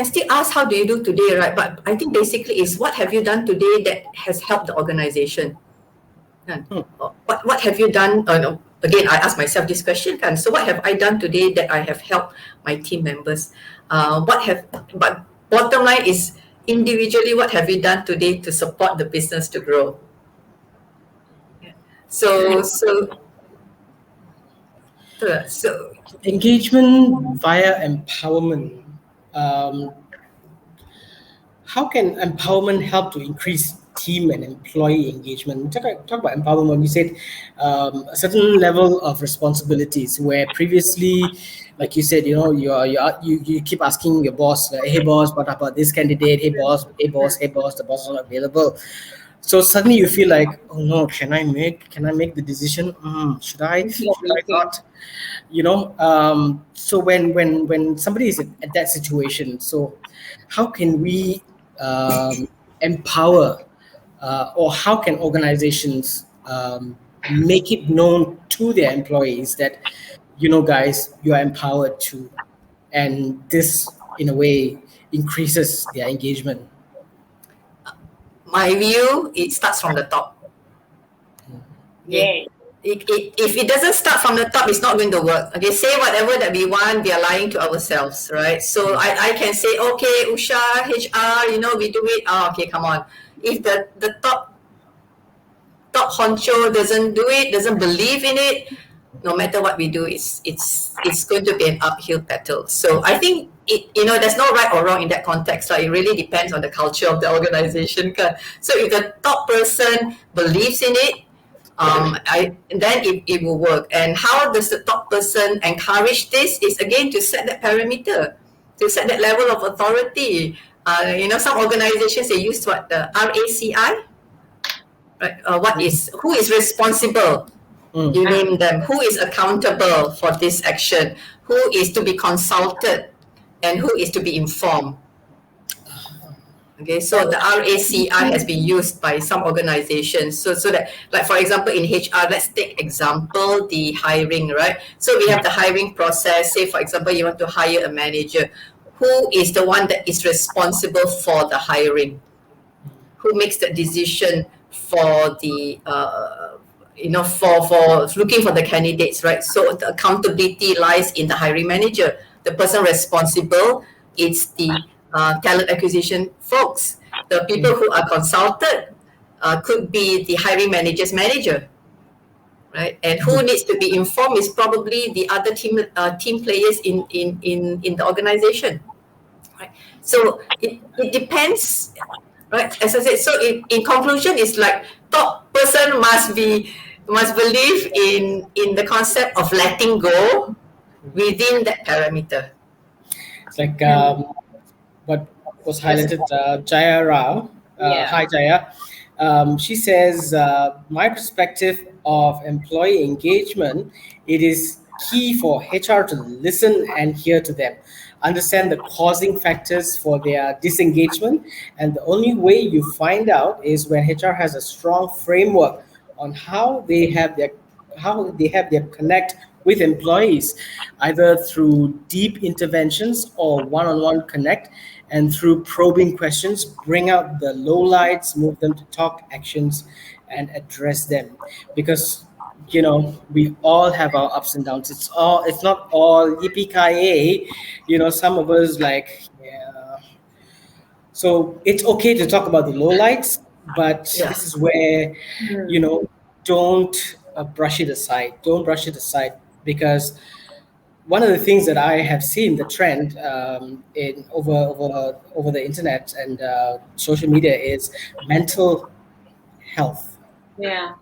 [SPEAKER 6] still ask, how do you do today, right? But I think basically is, what have you done today that has helped the organization? What have you done? Again, I ask myself this question, so what have I done today that I have helped my team members? But bottom line is, individually, what have you done today to support the business to grow? So
[SPEAKER 5] engagement via empowerment. How can empowerment help to increase team and employee engagement? Talk about empowerment. You said a certain level of responsibilities, where previously, like you said, you keep asking your boss, hey boss, what about this candidate? Hey boss, the boss is not available. So suddenly you feel like, oh no, can I make the decision? Should I not? So when somebody is at that situation, so how can we empower, or how can organizations make it known to their employees that, guys, you are empowered to, and this in a way increases their engagement?
[SPEAKER 6] My view, it starts from the top.
[SPEAKER 1] Yay.
[SPEAKER 6] If it doesn't start from the top, it's not going to work. Okay, say whatever that we want, we are lying to ourselves, right? So I can say, okay, Usha, HR, we do it. Okay, come on. If the top honcho doesn't do it, doesn't believe in it, no matter what we do, it's going to be an uphill battle. So I think there's no right or wrong in that context. It really depends on the culture of the organization. So if the top person believes in it, then it will work. And how does the top person encourage this? Is again to set that parameter, to set that level of authority. Some organizations, they use what, the RACI, right? Who is responsible? You name them. Who is accountable for this action? Who is to be consulted, and who is to be informed? Okay, so the RACI has been used by some organizations. So that, like for example, in HR, let's take example the hiring, right? So we have the hiring process. Say for example, you want to hire a manager. Who is the one that is responsible for the hiring? Who makes the decision for the for looking for the candidates, right? So the accountability lies in the hiring manager. The person responsible, it's the talent acquisition folks. The people who are consulted could be the hiring manager's manager, right? And who needs to be informed is probably the other team players in the organization, right? So it depends, right? As I said, so in conclusion, it's like top person must believe in the concept of letting go within that parameter.
[SPEAKER 5] It's like what was highlighted, Jaya Rao.
[SPEAKER 1] Yeah.
[SPEAKER 5] Hi, Jaya. She says, my perspective of employee engagement, it is key for HR to listen and hear to them, understand the causing factors for their disengagement, and the only way you find out is when HR has a strong framework on how they have their connect with employees, either through deep interventions or one-on-one connect, and through probing questions, bring out the lowlights, move them to talk actions, and address them. Because we all have our ups and downs. It's not all yippee ki yay. Some of us yeah. So it's okay to talk about the lowlights, but
[SPEAKER 6] Yeah.
[SPEAKER 5] this is where don't brush it aside. Don't brush it aside, because one of the things that I have seen the trend in over the internet and social media is mental health.
[SPEAKER 1] Yeah,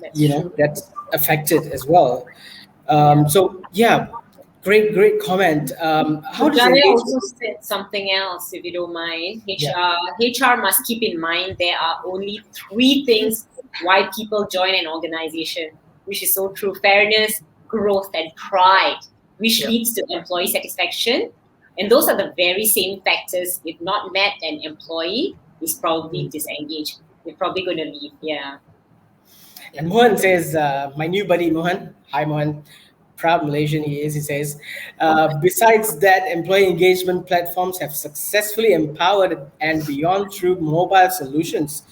[SPEAKER 1] that's true.
[SPEAKER 5] That's affected as well. So yeah, great comment. How does
[SPEAKER 1] Jaya
[SPEAKER 5] engagement?
[SPEAKER 1] also said something else, if you don't mind.
[SPEAKER 5] Yeah.
[SPEAKER 1] HR must keep in mind there are only 3 things why people join an organization, which is so true: fairness, growth, and pride, which
[SPEAKER 6] Yeah.
[SPEAKER 1] leads to employee satisfaction. And those are the very same factors. If not met, an employee is probably disengaged. They're probably going to leave. Yeah.
[SPEAKER 5] And Mohan says, my new buddy Mohan, hi Mohan, proud Malaysian he is, he says, besides that, employee engagement platforms have successfully empowered and beyond through mobile solutions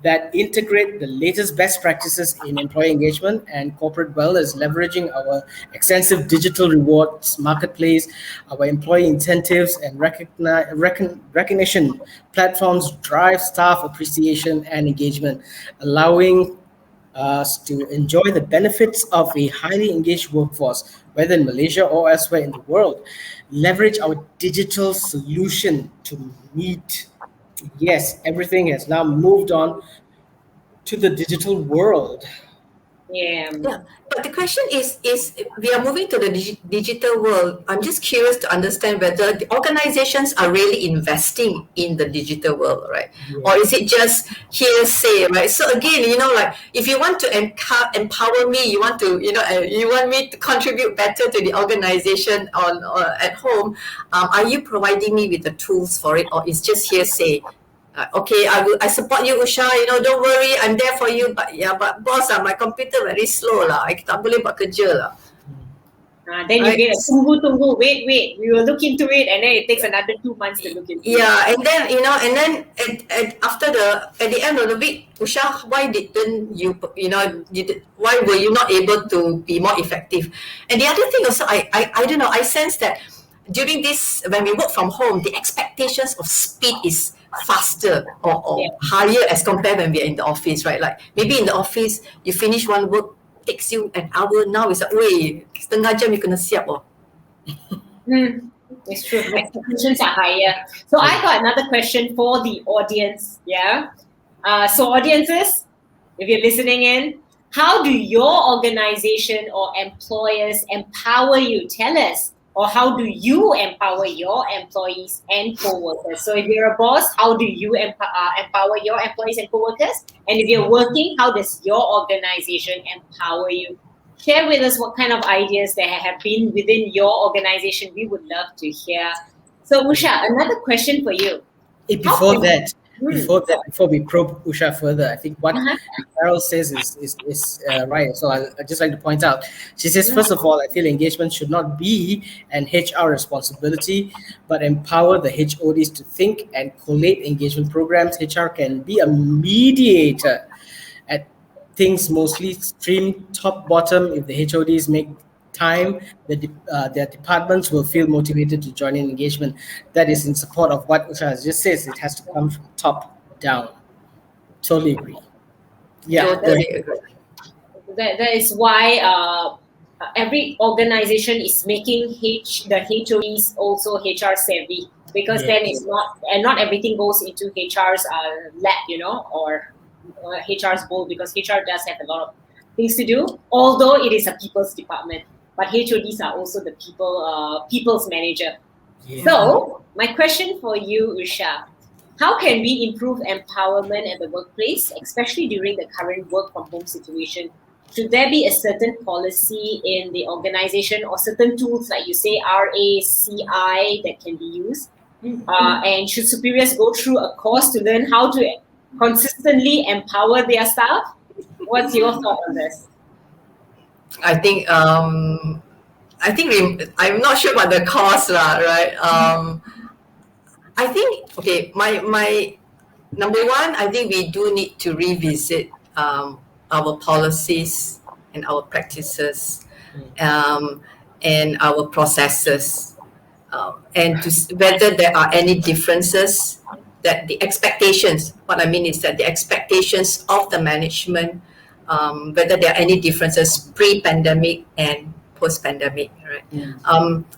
[SPEAKER 5] that integrate the latest best practices in employee engagement and corporate wellness, leveraging our extensive digital rewards marketplace, our employee incentives and recognition platforms drive staff appreciation and engagement, allowing us to enjoy the benefits of a highly engaged workforce, whether in Malaysia or elsewhere in the world. Leverage our digital solution to meet. Yes, everything has now moved on to the digital world.
[SPEAKER 1] Yeah.
[SPEAKER 6] Yeah, but the question is we are moving to the digital world. I'm just curious to understand whether the organizations are really investing in the digital world, right?
[SPEAKER 5] Yeah.
[SPEAKER 6] Or is it just hearsay, right? So again, like if you want to empower me, you want me to contribute better to the organization at home, are you providing me with the tools for it, or is just hearsay? Okay, I support you, Usha. Don't worry, I'm there for you. But boss, my computer very slow lah. I tak boleh buat kerja lah.
[SPEAKER 1] Then you
[SPEAKER 6] Right.
[SPEAKER 1] get a tunggu, wait, we will look into it, and then it takes another 2 months to look into it.
[SPEAKER 6] Yeah, and then at the end of the week, Usha, why didn't you why were you not able to be more effective? And the other thing also, I don't know, I sense that during this, when we work from home, the expectations of speed is faster or higher as compared when we're in the office, right? Like maybe in the office, you finish one work, takes you an hour. Now it's like, wait, setengah jam you kena siap oh.
[SPEAKER 1] It's true. Expectations are higher. So I got another question for the audience. Yeah. So audiences, if you're listening in, how do your organization or employers empower you? Tell us. Or how do you empower your employees and co-workers? So if you're a boss, how do you empower your employees and co-workers? And if you're working, how does your organization empower you? Share with us what kind of ideas there have been within your organization. We would love to hear. So Usha, another question for you.
[SPEAKER 5] Before that, before we probe Usha further, I think what
[SPEAKER 1] Uh-huh.
[SPEAKER 5] Carol says is right. So I'd just like to point out. She says, first of all, I feel engagement should not be an HR responsibility, but empower the HODs to think and collate engagement programs. HR can be a mediator at things mostly stream top bottom. If the HODs make time, their departments will feel motivated to join in engagement. That is in support of what Usha has just says. It has to come from top down. Totally agree. Yeah, go
[SPEAKER 6] Totally
[SPEAKER 5] ahead.
[SPEAKER 6] agree.
[SPEAKER 1] That is why every organization is making the HODs also HR savvy, because then it's not everything goes into HR's lap, or HR's bowl, because HR does have a lot of things to do, although it is a people's department. But HODs are also the people's manager.
[SPEAKER 5] Yeah.
[SPEAKER 1] So my question for you, Usha, how can we improve empowerment at the workplace, especially during the current work from home situation? Should there be a certain policy in the organization or certain tools, like you say, RACI, that can be used? And should superiors go through a course to learn how to consistently empower their staff? What's your thought on this?
[SPEAKER 6] I think I'm not sure about the cost lah, right? I think my number one, I think we do need to revisit our policies and our practices and our processes, and whether there are any differences, that the expectations, what I mean is that the expectations of the management, whether there are any differences pre-pandemic and post-pandemic, right?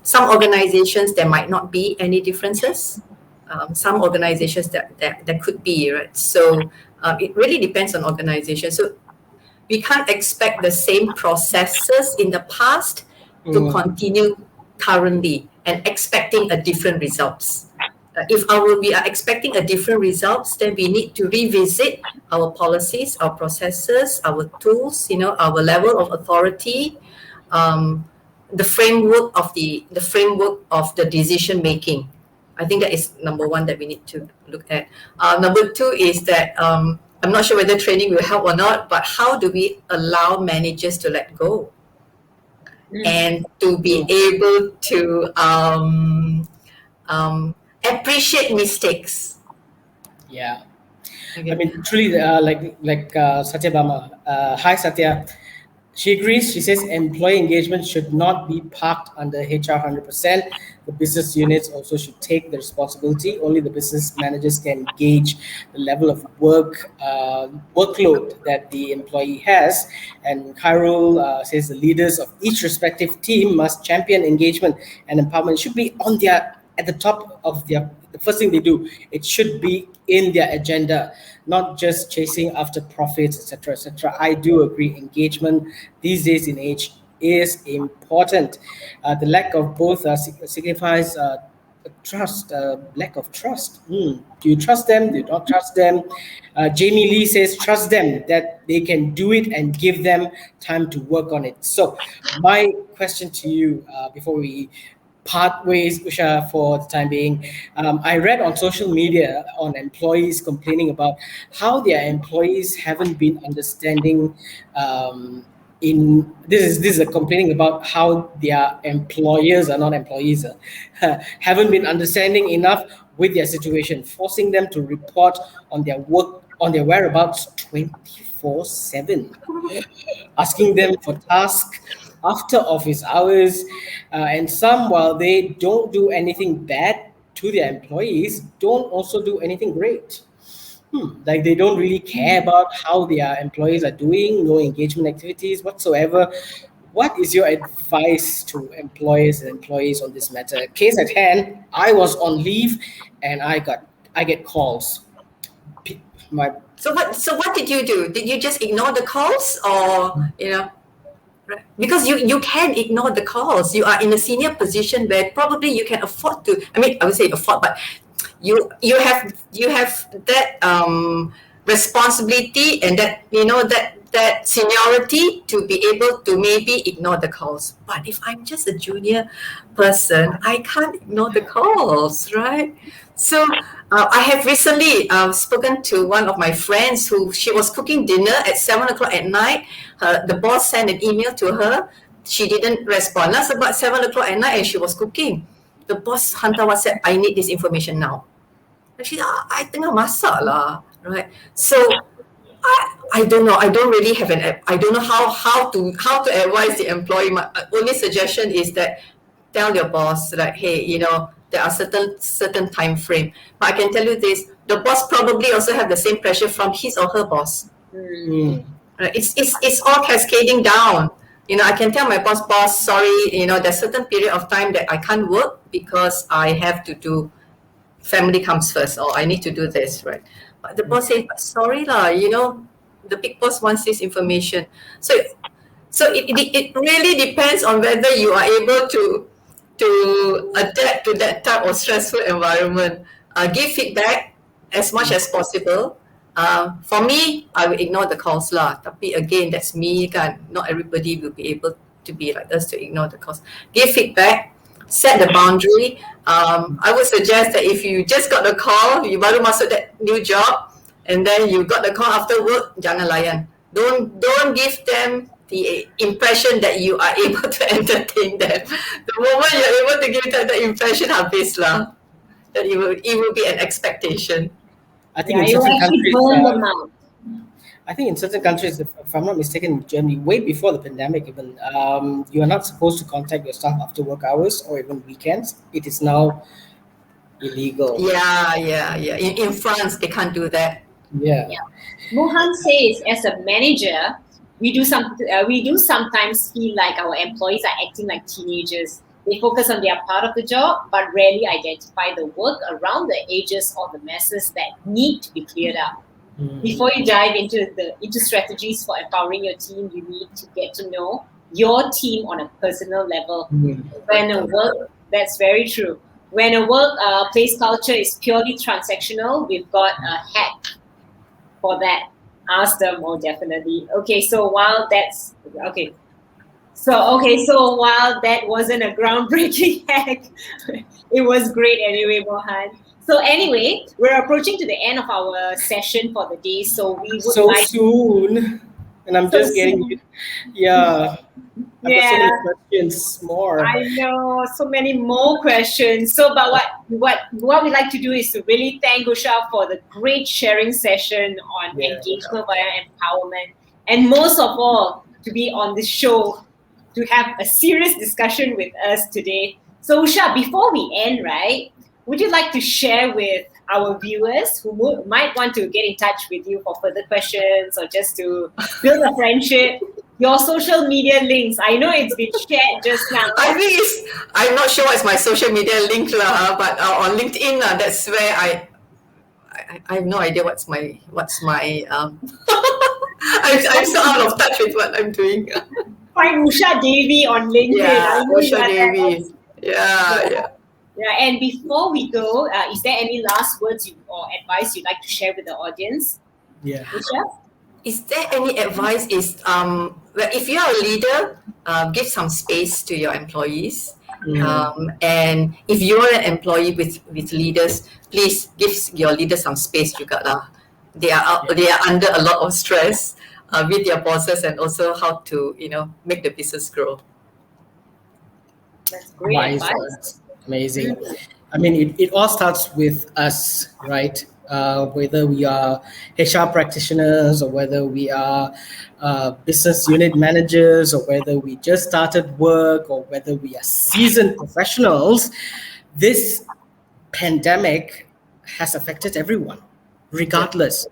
[SPEAKER 6] Some organizations, there might not be any differences. Some organizations that could be, right? So it really depends on organization. So we can't expect the same processes in the past to continue currently and expecting a different results. If we are expecting a different results, then we need to revisit our policies, our processes, our tools, our level of authority, the framework of the decision making. I think that is number one that we need to look at. Number two is that I'm not sure whether training will help or not, but how do we allow managers to let go and to be able to appreciate mistakes?
[SPEAKER 5] Yeah.
[SPEAKER 6] Okay.
[SPEAKER 5] I mean, truly, like Satya Bama. Hi, Satya. She agrees. She says employee engagement should not be parked under HR 100%. The business units also should take the responsibility. Only the business managers can gauge the level of workload that the employee has. And Khairul says the leaders of each respective team must champion engagement and empowerment. It should be at the top of the first thing they do. It should be in their agenda, not just chasing after profits, etc., etc. I do agree. Engagement these days in age is important. The lack of both signifies trust, lack of trust. Do you trust them? Do you not trust them? Jamie Lee says, trust them that they can do it and give them time to work on it. So my question to you before we part ways, Usha, for the time being. I read on social media on employees complaining about how their employees haven't been understanding. This is a complaining about how their employers are not employees, haven't been understanding enough with their situation, forcing them to report on their whereabouts 24/7, asking them for tasks after office hours, and some, while they don't do anything bad to their employees, don't also do anything great. Like they don't really care about how their employees are doing, no engagement activities whatsoever. What is your advice to employers and employees on this matter? Case at hand, I was on leave and I get calls.
[SPEAKER 6] So what did you do? Did you just ignore the calls, or Right. Because you can ignore the calls. You are in a senior position where probably you can afford to. I mean, I would say afford, but you have that responsibility and that that seniority to be able to maybe ignore the calls. But if I'm just a junior person, I can't ignore the calls, right? So I have recently spoken to one of my friends who she was cooking dinner at 7 o'clock at night. The boss sent an email to her. She didn't respond. That's about 7 o'clock at night, and she was cooking. The boss hantar WhatsApp, I need this information now. And she, I tengah masak lah, right? So I don't know. I don't really have I don't know how to advise the employee. My only suggestion is that tell your boss that, hey, there are certain time frame. But I can tell you this: the boss probably also have the same pressure from his or her boss. Right? It's all cascading down. I can tell my boss, sorry, there's certain period of time that I can't work because I have to do family comes first, or I need to do this, right? But the boss says, sorry lah, the big boss wants this information. So it really depends on whether you are able to adapt to that type of stressful environment. Give feedback as much as possible. For me, I will ignore the calls lah. Tapi again, that's me kan. Not everybody will be able to be like us to ignore the calls. Give feedback. Set the boundary. I would suggest that if you just got the call, you baru masuk that new job, and then you got the call after work, jangan layan. Don't give them the impression that you are able to entertain them. The moment you're able to give them the impression, habis lah. That it will be an expectation.
[SPEAKER 5] I think in certain countries, I think in certain countries, if I'm not mistaken, in Germany, way before the pandemic, even you are not supposed to contact your staff after work hours or even weekends. It is now illegal.
[SPEAKER 6] Yeah. In France, they can't do that.
[SPEAKER 5] Yeah.
[SPEAKER 1] Mohan says, as a manager, we do sometimes feel like our employees are acting like teenagers. They focus on their part of the job, but rarely identify the work around the edges or the messes that need to be cleared up. Before you dive into strategies for empowering your team, you need to get to know your team on a personal level. That's very true. When a workplace culture is purely transactional, we've got a hack for that. Ask them, definitely. So while that wasn't a groundbreaking hack, it was great anyway, Mohan. So anyway, we're approaching to the end of our session for the day. So we would
[SPEAKER 5] soon, and I'm just getting, I've got so many questions more.
[SPEAKER 1] I know, so many more questions. So, but what we like to do is to really thank Usha for the great sharing session on engagement via empowerment, and most of all, to be on the show to have a serious discussion with us today. So, Usha, before we end, right? Would you like to share with our viewers who might want to get in touch with you for further questions or just to build a friendship, your social media links? I know it's been shared just now.
[SPEAKER 6] I'm not sure what's my social media link lah, but on LinkedIn that's where I have no idea what's my I'm so out of touch with what I'm doing.
[SPEAKER 1] Find Usha Devi on LinkedIn.
[SPEAKER 6] Yeah, Usha Devi. Yeah.
[SPEAKER 1] Yeah, and before we go, is there any last words or advice you'd like to share with the audience?
[SPEAKER 5] Yeah.
[SPEAKER 1] Usha?
[SPEAKER 6] Is there any advice? If you are a leader, give some space to your employees. And if you're an employee with leaders, please give your leaders some space juga lah. They are under a lot of stress with their bosses, and also how to make the business grow.
[SPEAKER 1] That's great advice.
[SPEAKER 5] Amazing. I mean, it all starts with us, right? Whether we are HR practitioners or whether we are business unit managers or whether we just started work or whether we are seasoned professionals, this pandemic has affected everyone, regardless.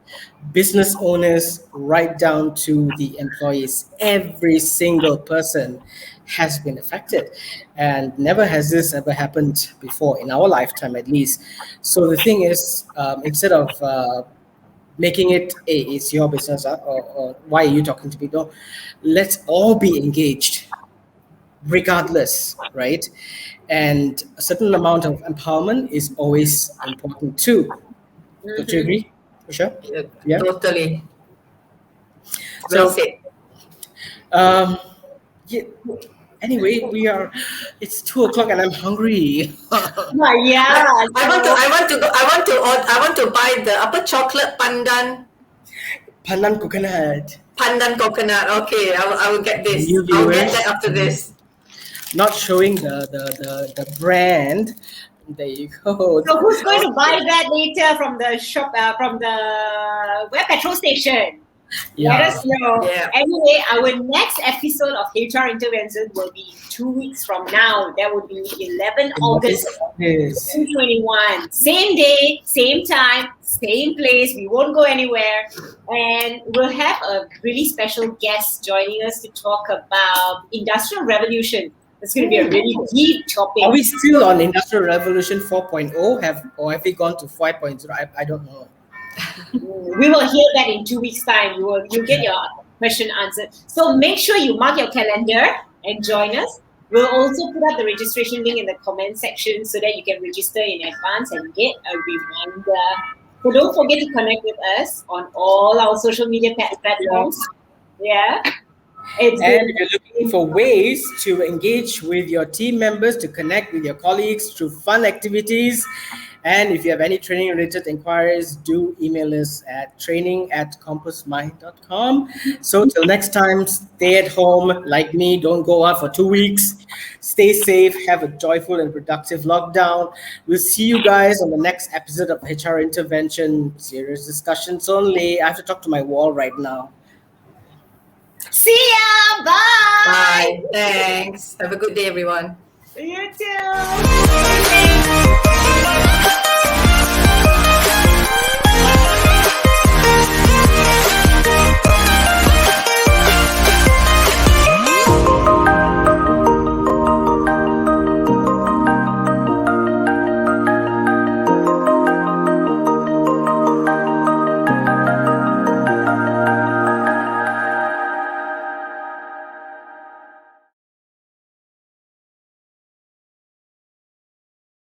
[SPEAKER 5] Business owners right down to the employees, every single person has been affected, and never has this ever happened before in our lifetime, at least. So the thing is, instead of making it it's your business or why are you talking to me, no, let's all be engaged regardless, right? And a certain amount of empowerment is always important too. Don't you agree, Usha?
[SPEAKER 6] Yeah, totally.
[SPEAKER 5] So,
[SPEAKER 6] Well said.
[SPEAKER 5] Anyway, it's 2 o'clock and I'm hungry.
[SPEAKER 1] Yeah.
[SPEAKER 6] I want to buy the upper chocolate pandan
[SPEAKER 5] Pandan coconut.
[SPEAKER 6] coconut. Okay, I will get this.
[SPEAKER 5] New
[SPEAKER 6] I'll get
[SPEAKER 5] viewers.
[SPEAKER 6] that after this.
[SPEAKER 5] Not showing the brand. There you go.
[SPEAKER 1] So who's going to buy that later from the shop, from the petrol station? Let
[SPEAKER 5] Yeah.
[SPEAKER 1] us know.
[SPEAKER 6] Yeah.
[SPEAKER 1] Anyway, our next episode of HR Intervention will be 2 weeks from now. That would be 11 August
[SPEAKER 5] Yes.
[SPEAKER 1] 2021. Same day, same time, same place. We won't go anywhere. And we'll have a really special guest joining us to talk about Industrial Revolution. It's going to be a really deep topic.
[SPEAKER 5] Are we still on Industrial Revolution 4.0? Or have we gone to 5.0? I don't know.
[SPEAKER 1] We will hear that in 2 weeks' time. You'll get your question answered. So make sure you mark your calendar and join us. We'll also put up the registration link in the comment section so that you can register in advance and get a reminder. So don't forget to connect with us on all our social media platforms. Yeah.
[SPEAKER 5] And if you're looking for ways to engage with your team members, to connect with your colleagues through fun activities, and if you have any training related inquiries, do email us at training@compassmind.com. So till next time, stay at home like me, don't go out for 2 weeks. Stay safe, have a joyful and productive lockdown. We'll see you guys on the next episode of HR Intervention, serious discussions only. I have to talk to my wall right now.
[SPEAKER 1] See ya. Bye.
[SPEAKER 6] Bye. Thanks. Have a good day, everyone.
[SPEAKER 1] You too.